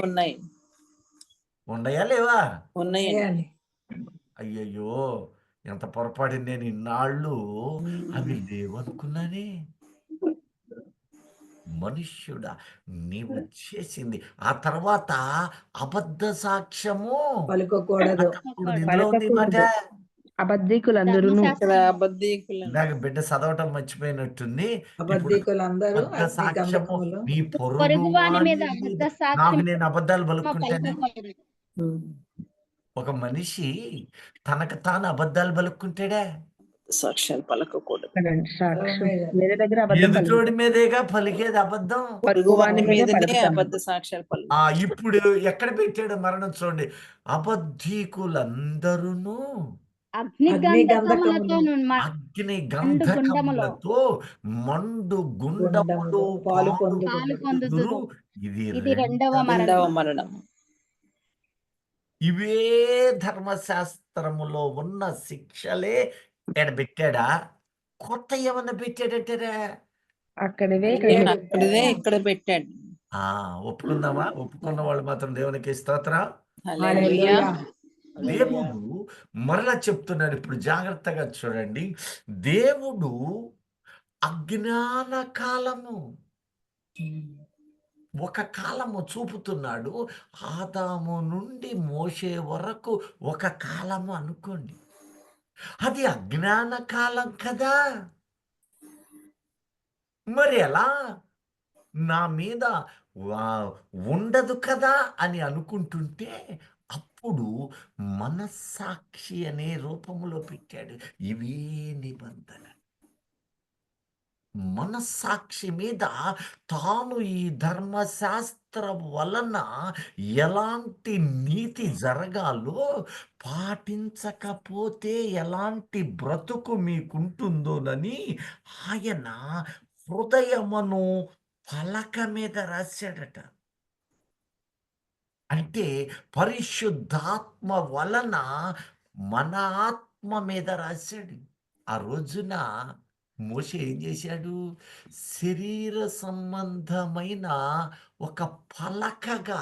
ఉన్నాయి. ఉండయా లేవా? ఉన్నాయండి. అయ్యయ్యో, ఎంత పొరపాటు. నేను ఇన్నాళ్ళు అవి లేవనుకున్నానే. మనుష్యుడా నీవు చేసింది. ఆ తర్వాత అబద్ధ సాక్ష్యము పలుకోకూడదు. పలకకూడదు. ఇందులో ఉంది ఈ మాట. అబద్ధికులందరూ ఇక్కడ అబద్ధీకులను ఇందాక బిడ్డ చదవటం మర్చిపోయినట్టుంది. ఇప్పుడు అబద్ధికులందరూ అబద్ధ అగ్ని సాక్ష్యము గంధకములు నీ పొరుగువాని మీద పొరుగువాని అబద్ధ మీద. నాకు సాక్ష్యం నేను అబద్ధాలు పలుకుంటేనే. పలకకూడదు. ఒక మనిషి తనకు తాను అబద్ధాలు పలుక్కుంటాడా? సాక్ష్యాలు పలకకూడదు. సాక్షి వేరే దగ్గర అబద్ధం ఎదుటోడి మీదేగా పలికేది అబద్ధం. పొరుగువాని మీదనే పలుకుతాం. అబద్ధ సాక్ష్యాలు పలుకు. ఇప్పుడు ఎక్కడ పెట్టాడు మరణం చూడండి. అబద్ధీకులందరూ అగ్ని అగ్ని గంధకములతో అగ్ని గుండములో గంధకములతో మండు గుండములో పాలు పాలు పొందుదురు. పొందుదురు. ఇది ఇది రెండవ రెండవ మరణం. మరణం. ఇవే ధర్మశాస్త్రములో ఉన్న శిక్షలే ఎక్కడ పెట్టాడా? కొత్త ఏమన్నా పెట్టాడంటారా? అక్కడివే అక్కడిదే ఇక్కడ పెట్టాడు. ఒప్పుకుందామా? ఒప్పుకున్న వాళ్ళు మాత్రం దేవునికి స్తోత్రం. హల్లెలూయా. దేవుడు మరలా చెప్తున్నాడు. ఇప్పుడు జాగ్రత్తగా చూడండి. దేవుడు అజ్ఞాన కాలము ఒక కాలము చూపుతున్నాడు. ఆదాము నుండి మోషే వరకు ఒక కాలము అనుకోండి. అది అజ్ఞాన కాలం కదా. మరి ఎలా నా మీద ఉండదు కదా అని అనుకుంటుంటే అప్పుడు మనస్సాక్షి అనే రూపంలో పెట్టాడు. ఇవే నిబంధన. మనస్సాక్షి మీద తాను ఈ ధర్మశాస్త్రం వలన ఎలాంటి నీతి జరగాలో, పాటించకపోతే ఎలాంటి బ్రతుకు మీకుంటుందోనని ఆయన హృదయమును పలక మీద రాశాడట. అంటే పరిశుద్ధాత్మ వలన మన ఆత్మ మీద రాశాడు. ఆ రోజున మోషే ఏం చేశాడు? శరీర సంబంధమైన ఒక పలకగా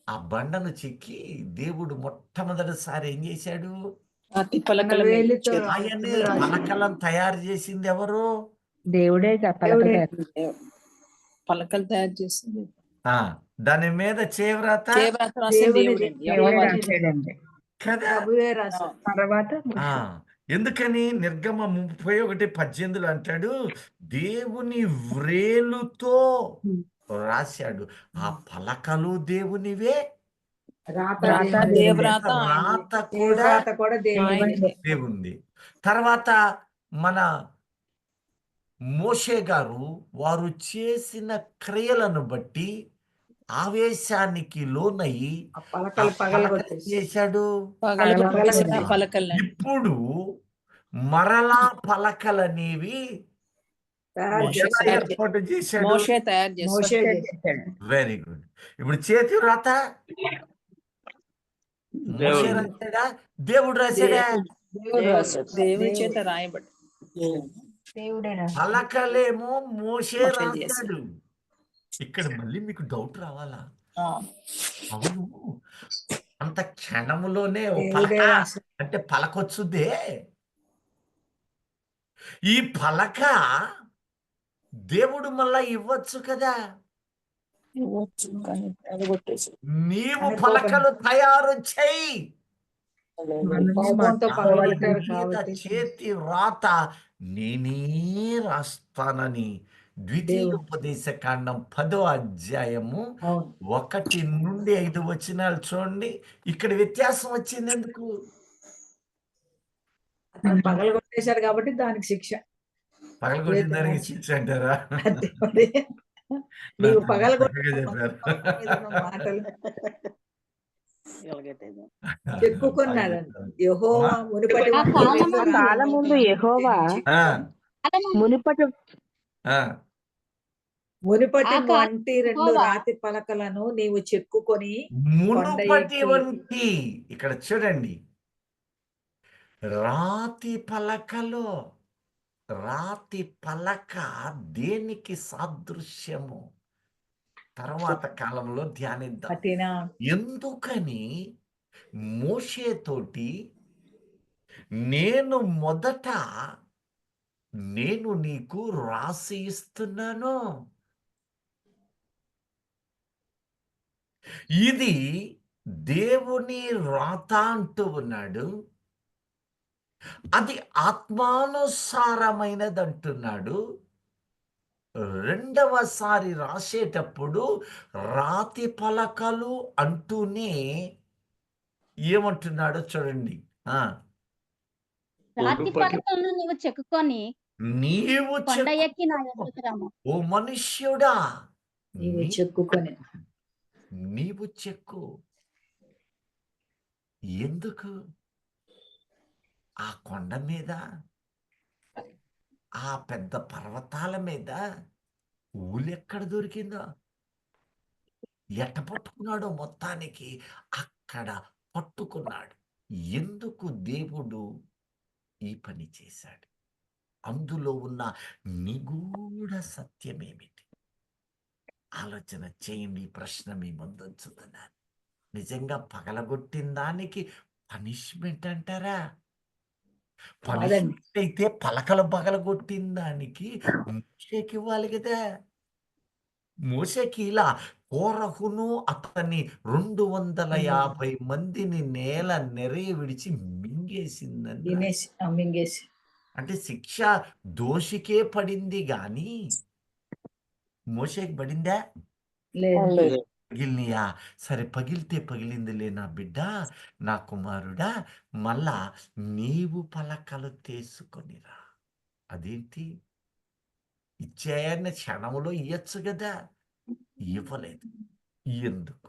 ఆ బండను చెక్కి దేవుడు మొట్టమొదటిసారి ఏం చేశాడు? అతి పలకల మీద వేలితో చేర్చాడు. ఆయనే పలకలను తయారు చేసింది ఎవరు? దేవుడే దేవుడే. పలకలు తయారు చేసింది. దాని మీద చేవ్రాత చేవ్రాత రాసింది దేవుడే. దేవుడండి. దేవుడే యెహోవా. రాశాడండి. కదా. ప్రభువే రాశాడు. తర్వాత ఎందుకని నిర్గమ 31:18 అంటాడు, దేవుని వ్రేలుతో రాశాడు. ఆ పలకలు దేవునివే, రాత రాత దేవుడే. దేవరాత రాత కూడా రాత కూడా దేవుడే. దేవుంది. తర్వాత మన మోషే గారు వారు చేసిన క్రియలను బట్టి ఆవేశానికి లోనయి ఆ పలకలు ఆ పగలగొట్టేసి చేశాడు. పగలగొట్టేసిన పలకల్ని ఇప్పుడు మరలా పలకలనేవి తయారు మోషే చేశాడు. తయారు ఏర్పాటు చేశాడు. మోషే తయారు చేస్తాడు. మోషే చేశాడు. Very good. ఇప్పుడు చేతి వ్రాత మోషే రాశాడా? దేవుడు రాశాడా? దేవుడు రాశాడు. దేవుని చేత రాయబడి దేవుడే పలకలేమో మోషే మోషే రాశాడు. చేశాడు. ఇక్కడ మళ్ళీ మీకు డౌట్ రావాలా? ఆ, అవును, అంత క్షణములోనే ఓ దేవుడే పలక రాశాడు. అంటే పలకొచ్చుదే. ఈ పలక దేవుడు మళ్ళా ఇవ్వచ్చు కదా. ఇవ్వచ్చు, కానీ పగలగొట్టేసి నీవు పలకలు తయారు చెయ్యి. కోపంతో పగలగొట్టారు మీద కాబట్టి చేతి వ్రాత నేనే రాస్తానని ద్వితీయోపదేశ కాండం 10వ అధ్యాయము అవును. 1 నుండి 5 వచనాలు చూడండి. ఇక్కడ వ్యత్యాసం వచ్చింది ఎందుకు? అతను పగలగొట్టేశాడు కాబట్టి దానికి శిక్ష. పగలగొట్టిన దానికి శిక్ష అంటారా? అంతే మరి. నీవు పగలగొట్టే చక్కగా చెప్పారు. మాటలు చెక్కుకున్నాడంట. యెహోవా మునుపటి ఆ వంటి కాలము- రెండు రాత్రి కాలముందు యెహోవా ఆ, మునుపటి ఆ, మునుపటి ఆ కాలం వంటి 2 యెహోవా రాతి పలకలను నీవు చెక్కుకొని మునుపటి వంటి. ఇక్కడ చూడండి, రాతి పలకలో రాతి పలక దేనికి సాదృశ్యము? తర్వాత కాలంలో ధ్యానిద్దాం. కఠిన ఎందుకని మోషే తోటి నేను మొదట నేను నీకు రాసి ఇస్తున్నాను. ఇది దేవుని రాత అంటూ ఉన్నాడు. అది ఆత్మానుసారమైనది అంటున్నాడు. రెండవసారి రాసేటప్పుడు రాతి పలకలు అంటూనే ఏమంటున్నాడో చూడండి. రాతి మునుపటి పలకలను నీవు చెక్కుకొని నీవు కొండ చెక్కు ఎక్కి నా ఎదురుకు రమ్ము. ఓ మనుష్యుడా, నీవు నీ- చెక్కుకొని నీవు చెక్కు. ఎందుకు? ఆ కొండ మీద, ఆ పెద్ద పర్వతాల మీద ఊలెక్కడ దొరికిందో, ఎట్ట పట్టుకున్నాడో మొత్తానికి అక్కడ పట్టుకున్నాడు. ఎందుకు దేవుడు ఈ పని చేశాడు? అందులో ఉన్న నిగూఢ సత్యమేమిటి? ఆలోచన చేయండి. ఈ ప్రశ్న మీ ముందు ఉంచుతున్నాను. నిజంగా పగలగొట్టిన దానికి పనిష్మెంట్ అంటారా? కాదండి. పనిష్మెంట్ అయితే పలకలు పగలగొట్టిన దానికి మోషేకి ఇవ్వాలి కదా. మోషేకి ఇలా కోరహును అతన్ని 250 మందిని నేల నెరయ విడిచి మింగేసిందని తినేసి మింగేసి అంటే శిక్ష దోషికే పడింది గాని మోషేకి పడిందా? లేదు. పగిలినయా? సరే, పగిలితే పగిలిందిలే నా బిడ్డ, నా కుమారుడా, మళ్ళా నీవు పలకలు తీసుకొనిరా. అదేంటి? ఇచ్చేయన్న క్షణంలో ఇయ్యచ్చు కదా, ఇవ్వలేదు. ఎందుకు?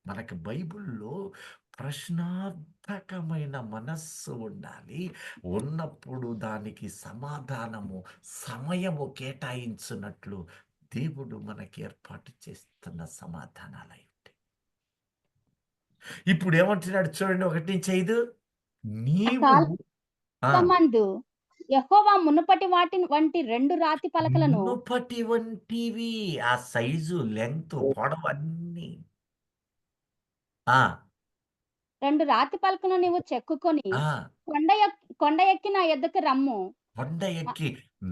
మనకి బైబిల్లో ప్రశ్నార్థకమైన మనస్సు ఉండాలి. ఉన్నప్పుడు దానికి సమాధానము, సమయము కేటాయించినట్లు దేవుడు మనకి ఏర్పాటు చేస్తున్న సమాధానాలు అయి ఉంటాయి. ఇప్పుడు ఏమంటున్నాడు చూడండి, 1-5. నీవు మందు యెహోవా మునుపటి వాటి వంటి 2 రాతి పలకలను మునుపటి వంటివి, ఆ సైజు, లెంగ్త్, పొడవు అన్నీ. 2 రాతి పలకలను నీవు చెక్కుకొని ఆ కొండ ఎక్కి నా యొద్దకు రమ్ము. కొండ ఎక్కి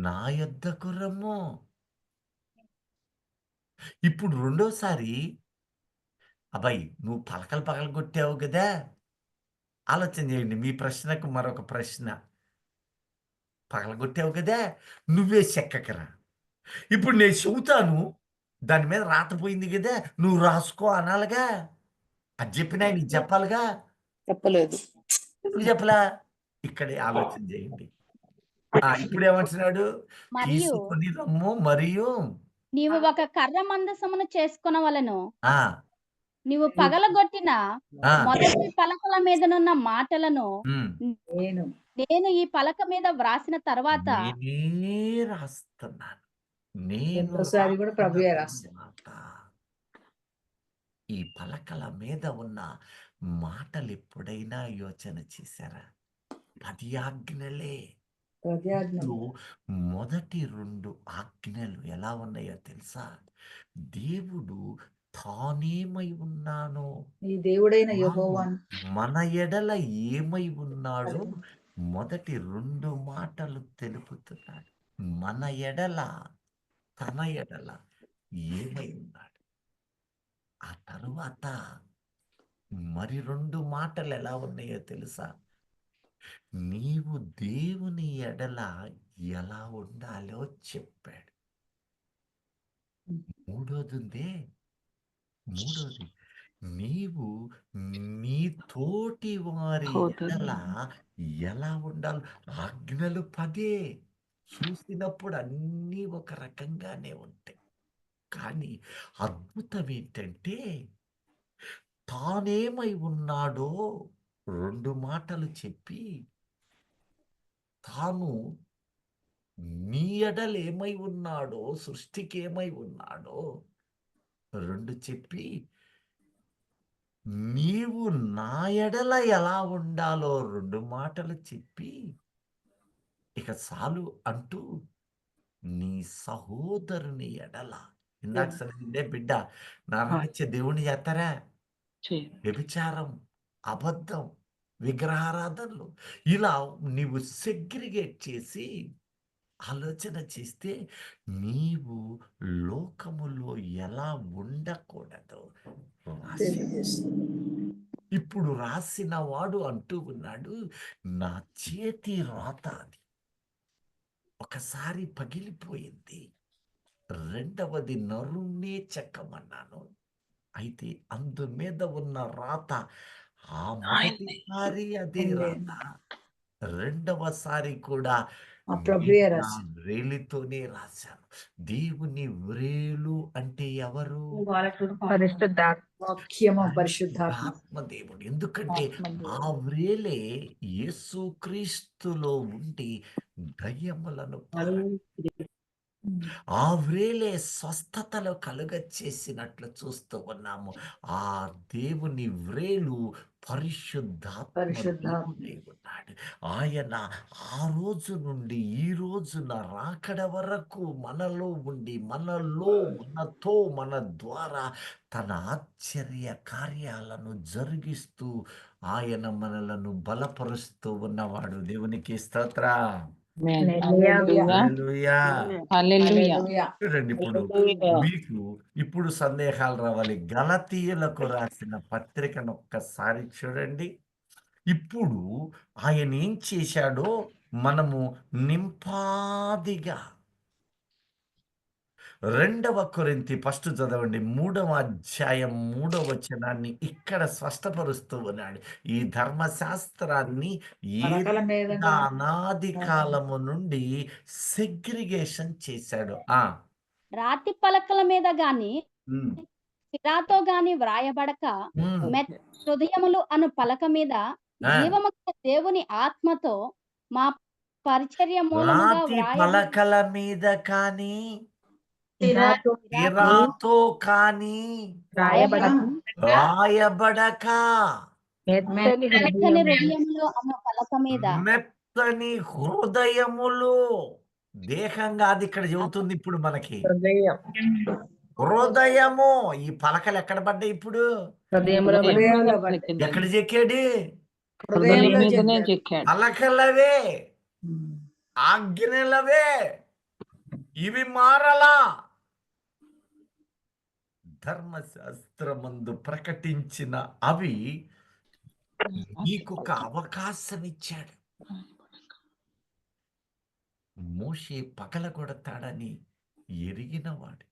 నా యొద్దకు రమ్ము. ఇప్పుడు రెండోసారి, అబ్బాయి నువ్వు పలకలు పగలగొట్టావు కదా, ఆలోచన చేయండి. మీ ప్రశ్నకు మరొక ప్రశ్న. పగలగొట్టావు కదా, నువ్వే చెక్కకరా. ఇప్పుడు నేను చెబుతాను, దాని మీద రాతపోయింది కదా, నువ్వు రాసుకో అనాలిగా. అది చెప్పినా నీకు చెప్పాలిగా. చెప్పలేదు. ఎందుకు చెప్పలా? ఇక్కడే ఆలోచన చేయండి. ఇప్పుడు ఏమంటున్నాడు? మరియు తీసుకొని రమ్ము, మరియు నీవు ఒక కర్ర మందసమును చేసుకొనవలెను. ఆ నీవు పగలగొట్టిన ఆ మొదటి పలకల మీదనున్న మాటలను ఉమ్, నేను నేను ఈ పలక మీద వ్రాసిన తర్వాత నేనే రాస్తున్నాను. నేను రెండోసారి కూడా ప్రభువే రాసిన రాస్తాడు. మాట. ఈ పలకల మీద ఉన్న మాటలు ఎప్పుడైనా యోచన చేశారా? 10 ఆజ్ఞలే. ప్రజాజ్ఞ ఇప్పుడు మొదటి 2 ఆజ్ఞలు ఎలా ఉన్నాయో తెలుసా? దేవుడు తానేమై ఉన్నానో, నీ దేవుడైన తాను యెహోవాను మన ఎడల ఏమై ఉన్నాడో మొదటి 2 మాటలు తెలుపుతున్నాడు. మన ఎడల, తన ఎడల ఏమై ఉన్నాడు. ఆ తరువాత మరి 2 మాటలు ఎలా ఉన్నాయో తెలుసా? నీవు దేవుని ఎడల ఎలా ఉండాలో చెప్పాడు. మూడోది, నీవు నీ తోటి వారి ఎడల ఎలా ఉండాలో. ఆజ్ఞలు 10. చూసినప్పుడు అన్నీ ఒక రకంగానే ఉంటాయి. కానీ అద్భుతం ఏంటంటే, తానేమై ఉన్నాడో 2 మాటలు చెప్పి, తాను నీ ఎడల ఏమై ఉన్నాడో, సృష్టికి ఏమై ఉన్నాడో 2 చెప్పి, నీవు నా ఎడల ఎలా ఉండాలో 2 మాటలు చెప్పి, ఇక చాలు అంటూ నీ సహోదరుని ఎడల, ఇందాక చదివిందే బిడ్డ, నరహత్య దేవుని చేస్తారా? వ్యభిచారం, అబద్ధం, విగ్రహారాధనలు, ఇలా నీవు సెగ్రిగేట్ చేసి ఆలోచన చేస్తే నీవు లోకములో ఎలా ఉండకూడదో రాసి తెలియజేస్తుంది. ఇప్పుడు రాసిన వాడు అంటూ ఉన్నాడు, నా చేతి రాత అది ఒకసారి పగిలిపోయింది, రెండవది నరుణ్ణే చెక్కమన్నాను, అయితే అందు మీద ఉన్న రాత ఆ మొదటిసారి అదే రాత, రెండవసారి కూడా ఆ ప్రభుయే నా రాశాడు. వ్రేలితోనే రాశాను. దేవుని వ్రేలు అంటే ఎవరు? పరిశుద్ధాత్మ. వాక్యము పరిశుద్ధాత్మ. ఆత్మదేవుడు. ఎందుకంటే ఆత్మదేవుడు. ఆ వ్రేలే యేసుక్రీస్తులో ఉండి దయ్యములను ఆ వ్రేలే స్వస్థతలు కలుగచేసినట్లు చూస్తూ ఉన్నాము. ఆ దేవుని వ్రేలు పరిశుద్ధాత్మ పరిశుద్ధాత్మ. దేవుడై ఉన్నాడు. ఆయన ఆ రోజు నుండి ఈ రోజున రాకడ వరకు మనలో ఉండి మనతో మన ద్వారా తన ఆశ్చర్య కార్యాలను జరిగిస్తూ ఆయన మనలను బలపరుస్తూ ఉన్నవాడు. దేవునికి స్తోత్రం. హల్లెలూయా. హల్లెలూయా. హల్లెలూయా. హల్లెలూయా. చూడండి, మీకు ఇప్పుడు సందేహాలు రావాలి. గలతీయులకు రాసిన పత్రికను ఒక్కసారి చూడండి. ఇప్పుడు ఆయన ఏం చేశాడో మనము నింపాదిగా 2 కొరింథీ ఫస్ట్ చదవండి, 3వ అధ్యాయం 3వ వచనాన్ని ఇక్కడ స్పష్టపరుస్తూ ఉన్నాడు. ఈ ధర్మశాస్త్రాన్ని ఏ పలకల మీదగా అనాది కాలము నుండి సెగ్రిగేషన్ చేశాడు. రాతి పలకల మీద గాని ఉమ్, సిరాతో గాని వ్రాయబడక ఉమ్, మెత్త హృదయములు అను పలక మీద ఆ. జీవము గల దేవుని ఆత్మతో మా పరిచర్య మూలముగా రాతి వ్రాయబడి పలకల మీద కానీ సిరాతో సిరాతో కానీ రాయబడక రాయబడక మెత్తని మెత్తని హృదయం హృదయములు అను పలక మీద మెత్తని హృదయములు. దేహం కాదు ఇక్కడ చెబుతుంది ఇప్పుడు మనకి, హృదయం హృదయము. ఈ పలకలు ఎక్కడ పడ్డాయి ఇప్పుడు? హృదయంలో హృదయంలో ఎక్కడ చెక్కాడు? హృదయం హృదయంలో మీదనే చెక్కాడు. చెక్కాడు. పలకలవే, ఆజ్ఞలవే, ఇవి మారలా. ధర్మశాస్త్రమందు ప్రకటించిన అవి నీకొక అవకాశం ఇచ్చాడు. మోషే పగలగొడతాడని ఎరిగినవాడు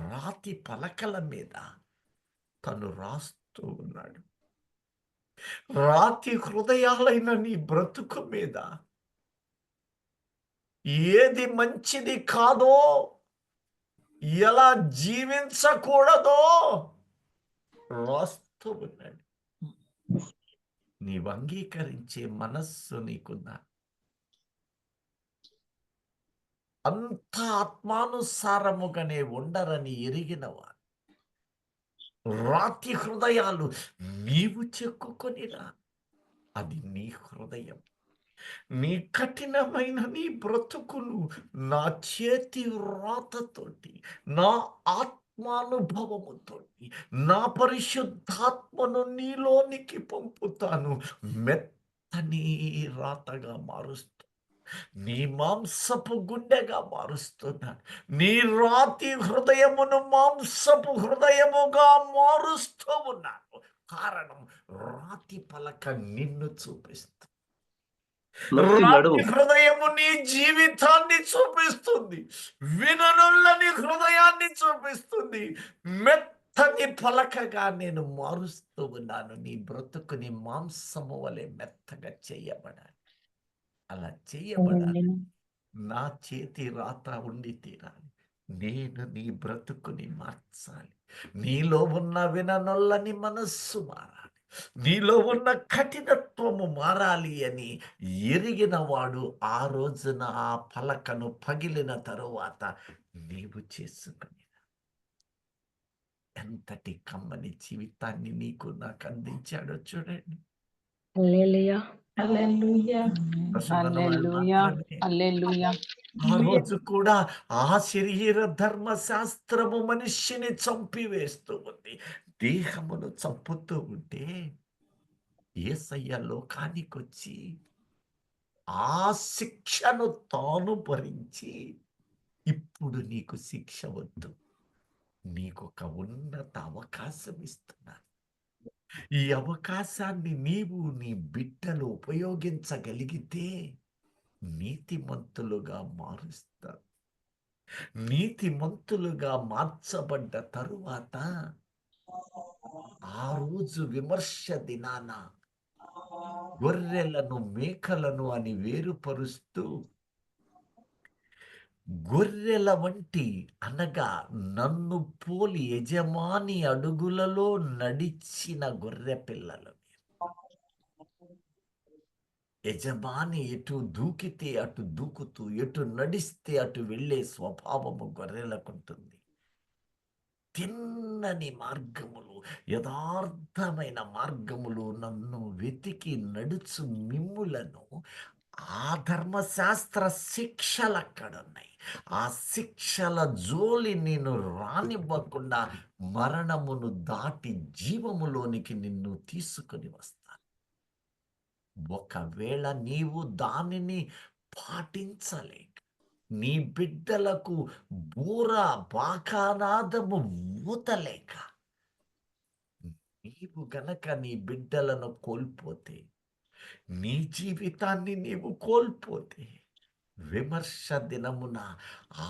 రాతి పలకల మీద తను రాస్తూ ఉన్నాడు. రాతి హృదయాలైన నీ బ్రతుకు మీద ఏది మంచిది కాదో, ఎలా జీవించకూడదో రాస్తూ ఉన్నాడు. నీవు అంగీకరించే మనస్సు నీకున్నా, అంత ఆత్మానుసారముగానే ఉండరని ఎరిగినవాడు రాతి హృదయాలు నీవు చెక్కుకొనిరా. అది నీ హృదయం. నీ కఠినమైన నీ బ్రతుకును నా చేతి రాతతోటి, నా ఆత్మానుభవముతోటి, నా పరిశుద్ధాత్మను నీలోనికి పంపుతాను. మెత్తని రాతగా మారుస్తాను, నీ మాంసపు గుండెగా మారుస్తున్నాను. నీ రాతి హృదయమును మాంసపు హృదయముగా మారుస్తూ ఉన్నాను. కారణం, రాతి పలక నిన్ను చూపిస్తుంది. రాతి హృదయము నీ జీవితాన్ని చూపిస్తుంది. విననుల్లని హృదయాన్ని చూపిస్తుంది. మెత్తని పలకగా నేను మారుస్తూ ఉన్నాను. నీ బ్రతుకుని మాంసము వలె మెత్తగా చేయబడాలి. అలా చేయబడాలి. నా చేతి రాత ఉండి తీరాలి. నేను నీ బ్రతుకుని మార్చాలి. నీలో ఉన్న విననొల్లని మనస్సు మారాలి. నీలో ఉన్న కఠినత్వము మారాలి అని ఎరిగిన వాడు ఆ రోజున ఆ పలకను పగిలిన తరువాత నీవు చేసుకుని ఎంతటి కమ్మని జీవితాన్ని నీకు నాకు అందించాడో చూడండి. హల్లెలూయా. హల్లెలూయా. హల్లెలూయా. హల్లెలూయా. ఆ రోజు కూడా ఆ శరీర ధర్మశాస్త్రము మనిషిని చంపివేస్తూ ఉంది, దేహమును చంపుతూ ఉంటే యేసయ్య లోకానికొచ్చి ఆ శిక్షను తాను భరించి ఇప్పుడు నీకు శిక్ష వద్దు, నీకు ఒక ఉన్నత అవకాశం ఇస్తున్నాను. ఈ అవకాశాన్ని నీవు నీ బిడ్డలు ఉపయోగించగలిగితే నీతిమంతులుగా మారుస్తారు. నీతిమంతులుగా మార్చబడ్డ తరువాత ఆ రోజు విమర్శ దినాన గొర్రెలను మేకలను అని వేరుపరుస్తూ, గొర్రెల వంటి అనగా నన్ను పోలి యజమాని అడుగులలో నడిచిన గొర్రె పిల్లలు, యజమాని ఎటు దూకితే అటు దూకుతూ, ఎటు నడిస్తే అటు వెళ్ళే స్వభావము గొర్రెలకుంటుంది. తిన్నని మార్గములు, యథార్థమైన మార్గములు నన్ను వెతికి నడుచు మిమ్ములను ఆ ధర్మశాస్త్ర శిక్షలు అక్కడున్నాయి. ఆ శిక్షల జోలి నేను రానివ్వకుండా మరణమును దాటి జీవములోనికి నిన్ను తీసుకొని వస్తాను. ఒకవేళ నీవు దానిని పాటించలేక, నీ బిడ్డలకు బూర బాకానాదము మూతలేక నీవు గనక నీ బిడ్డలను కోల్పోతే, నీ జీవితాన్ని నీవు కోల్పోతే, విమర్శ దినమున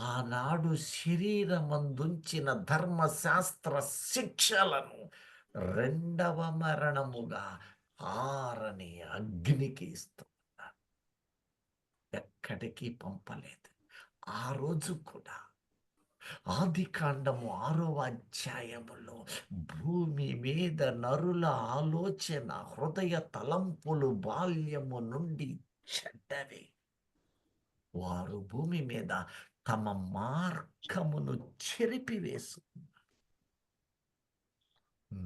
ఆనాడు శరీరమందుంచిన ధర్మశాస్త్ర శిక్షలను రెండవ మరణముగా ఆరని అగ్నికి ఇస్తున్నా. ఎక్కడికి పంపలేదు. ఆ రోజు కూడా ఆదికాండము 6వ అధ్యాయములో భూమి మీద నరుల ఆలోచన, హృదయ తలంపులు బాల్యము నుండి చెడ్డవి. వారు భూమి మీద తమ మార్గమును చెరిపివేసుకున్నారు.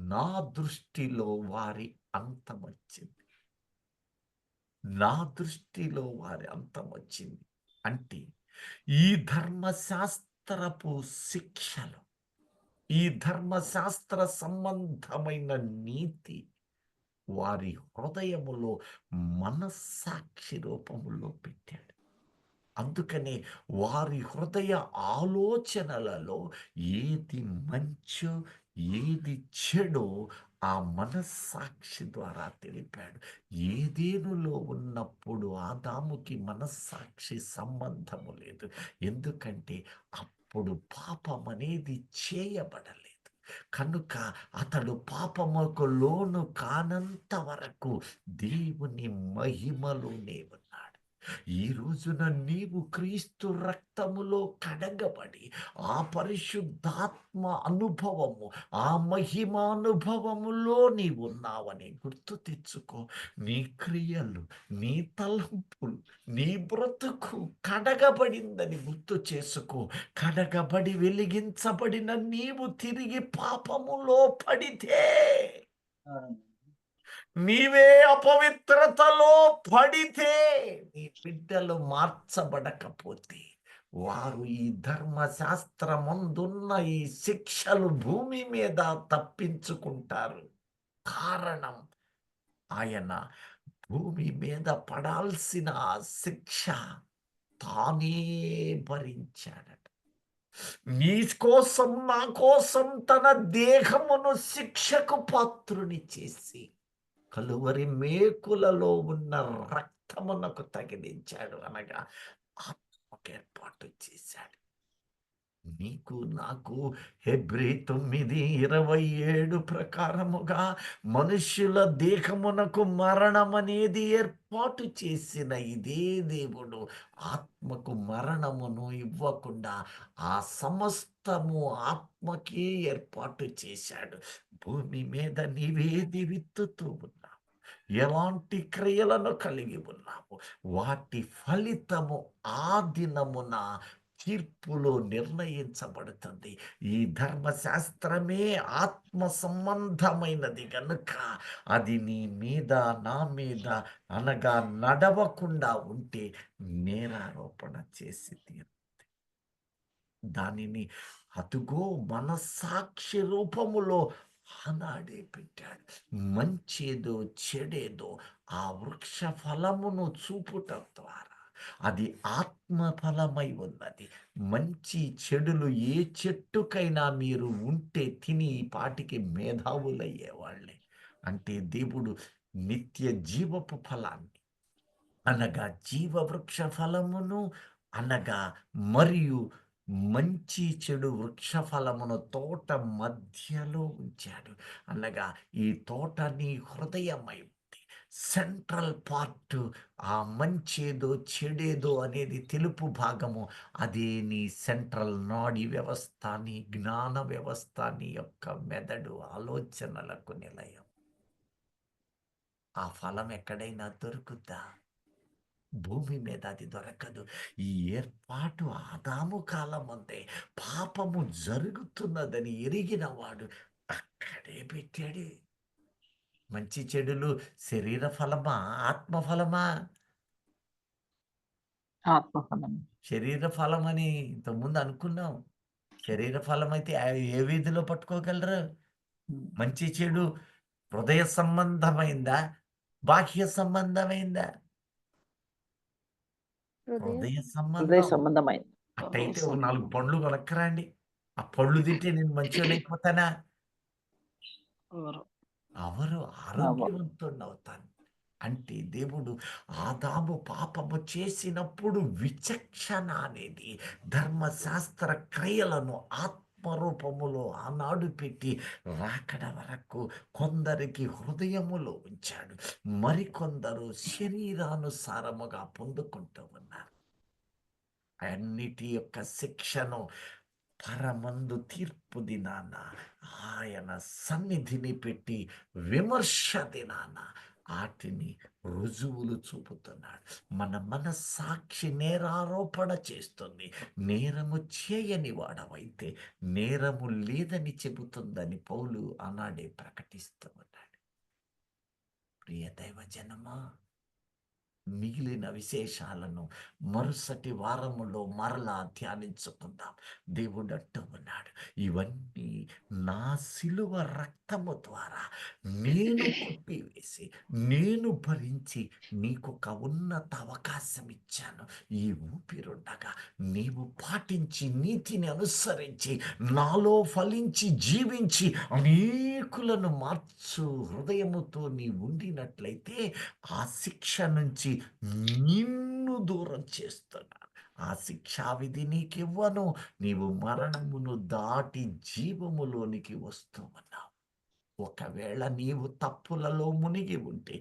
నా దృష్టిలో వారి అంతం వచ్చింది. నా దృష్టిలో వారి అంతం వచ్చింది. అంటే ఈ ధర్మశాస్త్రపు శిక్షలు, ఈ ధర్మశాస్త్ర సంబంధమైన నీతి వారి హృదయములో మనస్సాక్షి రూపములో పెట్టాడు. అందుకనే వారి హృదయ ఆలోచనలలో ఏది మంచో ఏది చెడో ఆ మనస్సాక్షి ద్వారా తెలిపాడు. ఏదేనులో ఉన్నప్పుడు ఆదాముకి మనస్సాక్షి సంబంధము లేదు. ఎందుకంటే అప్పుడు పాపం అనేది చేయబడలేదు. కనుక అతడు పాపముకు లోను కానంత వరకు దేవుని మహిమలోనే ఉన్నాడు. ఈ రోజున నీవు క్రీస్తు రక్తములో కడగబడి ఆ పరిశుద్ధాత్మ అనుభవము, ఆ మహిమానుభవములో నీవు ఉన్నావని గుర్తు తెచ్చుకో. నీ క్రియలు, నీ తలంపులు, నీ బ్రతుకు కడగబడిందని గుర్తు చేసుకో. కడగబడి వెలిగించబడిన నీవు తిరిగి పాపములో పడితే, నీవే అపవిత్రతలో పడితే, నీ బిడ్డలు మార్చబడకపోతే వారు ఈ ధర్మశాస్త్రమందున్న ఈ శిక్షలు భూమి మీద తప్పించుకుంటారు. కారణం ఆయన భూమి మీద పడాల్సిన ఆ శిక్ష తానే భరించాడట. నీ కోసం, నా కోసం తన దేహమును శిక్షకు పాత్రుని చేసి కలువరి మేకులలో ఉన్న రక్తమునకు తగిలించాడు. అనగా ఆత్మకు ఏర్పాటు చేశాడు. నీకు నాకు హెబ్రీ 9:27 ప్రకారముగా మనుష్యుల దేహమునకు మరణం అనేది ఏర్పాటు చేసిన ఇదే దేవుడు ఆత్మకు మరణమును ఇవ్వకుండా ఆ సమస్తము ఆత్మకే ఏర్పాటు చేశాడు. భూమి మీద నీవేది విత్తుతూ ఉన్నావు, ఎలాంటి క్రియలను కలిగి ఉన్నావు, వాటి ఫలితము ఆ దినమున తీర్పులో నిర్ణయించబడుతుంది. ఈ ధర్మశాస్త్రమే ఆత్మ సంబంధమైనది గనుక అది నీ మీద, నా మీద అనగా నడవకుండా ఉంటే నేరారోపణ చేసి తీరుతుంది. దానిని అదుగో మనస్సాక్షి రూపములో ఆనాడే పెట్టాడు. మంచేదో చెడేదో ఆ వృక్ష ఫలమును చూపుట ద్వారా అది ఆత్మ ఫలమై ఉన్నది. మంచి చెడులు ఏ చెట్టుకైనా మీరు ఉంటే తిని ఈ పాటికి మేధావులయ్యేవాళ్ళే. అంటే దేవుడు నిత్య జీవపు ఫలాన్ని అనగా జీవవృక్ష ఫలమును అనగా మరియు మంచి చెడు వృక్ష ఫలమును తోట మధ్యలో ఉంచాడు. అనగా ఈ తోట నీ హృదయమై ఉంది. సెంట్రల్ పార్ట్ ఆ మంచేదో చెడేదో అనేది తెలుపు భాగము, అదే నీ సెంట్రల్ నాడీ వ్యవస్థ, నీ జ్ఞాన వ్యవస్థ, నీ యొక్క మెదడు ఆలోచనలకు నిలయం. ఆ ఫలం ఎక్కడైనా దొరుకుద్దా? భూమి మీద అది దొరకదు. ఈ ఏర్పాటు ఆదాము కాలం అందే. పాపము జరుగుతున్నదని ఎరిగిన వాడు అక్కడే పెట్టాడు. మంచి చెడులు శరీర ఫలమా, ఆత్మ ఫలమా? ఆత్మఫలం. శరీర ఫలం అని ఇంతకుముందు అనుకున్నాం. శరీర ఫలం అయితే ఏ వీధిలో పట్టుకోగలరు? మంచి చెడు హృదయ సంబంధమైందా, బాహ్య సంబంధమైందా? హృదయ హృదయ సంబంధం. సంబంధమైంది. అట్టయితే ఒక 4 పండ్లు కొనక్కరండి. ఆ పళ్ళు తింటే నేను మంచోడైపోతానా? అవరు ఆరోగ్యవంతుడవుతాను. అంటే దేవుడు ఆదాము పాపము చేసినప్పుడు విచక్షణ అనేది ధర్మశాస్త్ర క్రియలను ఆత్మరూపములో ఆనాడు పెట్టి రాకడ వరకు కొందరికి హృదయములో ఉంచాడు. మరికొందరు శరీరానుసారముగా పొందుకుంటూ ఉన్నారు. అన్నిటి యొక్క శిక్షను పరమందు తీర్పు దినాన ఆయన సన్నిధిని పెట్టి విమర్శ దినాన వాటిని రుజువులు చూపుతున్నాడు. మన మనస్సాక్షి నేరారోపణ చేస్తుంది. నేరము చేయని వాడవైతే నేరము లేదని చెబుతుందని పౌలు ఆనాడే ప్రకటిస్తూ ఉన్నాడు. ప్రియ దైవ జనమా, మిగిలిన విశేషాలను మరుసటి వారములో మరలా ధ్యానించుకుందాం. దేవుడు అంటూ ఉన్నాడు, ఇవన్నీ నా సిలువ రక్తము ద్వారా నేను కొట్టివేసి నేను భరించి నీకు ఒక ఉన్నత అవకాశం ఇచ్చాను. ఈ ఊపిరుండగా నీవు పాటించి నీతిని అనుసరించి నాలో ఫలించి జీవించి అనేకులను మార్చు హృదయముతో నీ ఉండినట్లయితే ఆ శిక్ష నుంచి నిన్ను దూరం చేస్తున్నాను. ఆ శిక్షా విధి నీకివ్వను. నీవు మరణమును దాటి జీవములోనికి వస్తూ ఉన్నావు. ఒకవేళ నీవు తప్పులలో మునిగి ఉంటే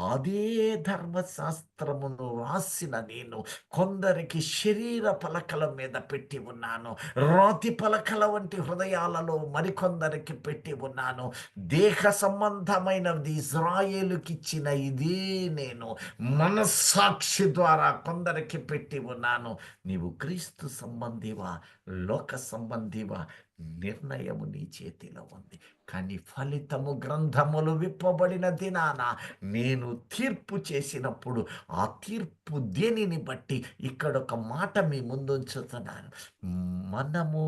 అదే ధర్మశాస్త్రమును రాసిన నేను కొందరికి శరీర పలకల మీద పెట్టి ఉన్నాను. రాతి పలకల వంటి హృదయాలలో మరికొందరికి పెట్టి ఉన్నాను. దేహ సంబంధమైనది ఇజ్రాయేలుకి ఇచ్చిన ఇదే నేను మనస్సాక్షి ద్వారా కొందరికి పెట్టి ఉన్నాను. నీవు క్రీస్తు సంబంధివా, లోక సంబంధివా, నిర్ణయము నీ చేతిలో ఉంది. కానీ ఫలితము గ్రంథములు విప్పబడిన దినాన నేను తీర్పు చేసినప్పుడు ఆ తీర్పు దేనిని బట్టి ఇక్కడ ఒక మాట మీ ముందుంచుతున్నాను. మనము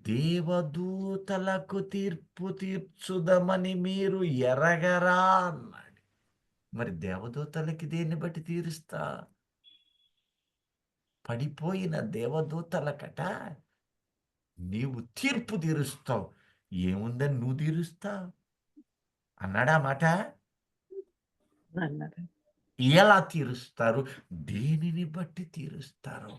దేవదూతలకు తీర్పు తీర్చుదమని మీరు ఎరగరా అన్నాడు. మరి దేవదూతలకి దేన్ని బట్టి తీరుస్తా? పడిపోయిన దేవదూతలకట నీవు తీర్పు తీరుస్తావు. ఏముందని నువ్వు తీరుస్తావు అన్నాడా మాట? ఎలా తీరుస్తారు? దేనిని బట్టి తీరుస్తారు?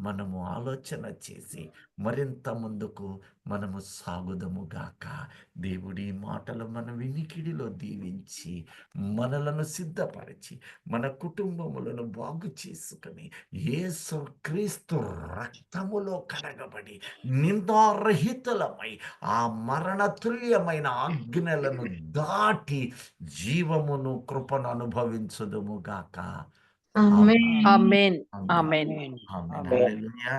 మనము ఆలోచన చేసి మరింత ముందుకు మనము సాగుదము గాక. దేవుడి మాటలు మన వినికిడిలో దీవించి మనలను సిద్ధపరిచి మన కుటుంబములను బాగు చేసుకుని యేసు క్రీస్తు రక్తములో కడగబడి నిందారహితులమై ఆ మరణతుల్యమైన ఆజ్ఞలను దాటి జీవమును కృపను అనుభవించుదుము గాక. ఆమేన్. ఆమేన్. ఆమేన్. ఆమేన్. ఆమేన్. హల్లెలూయా.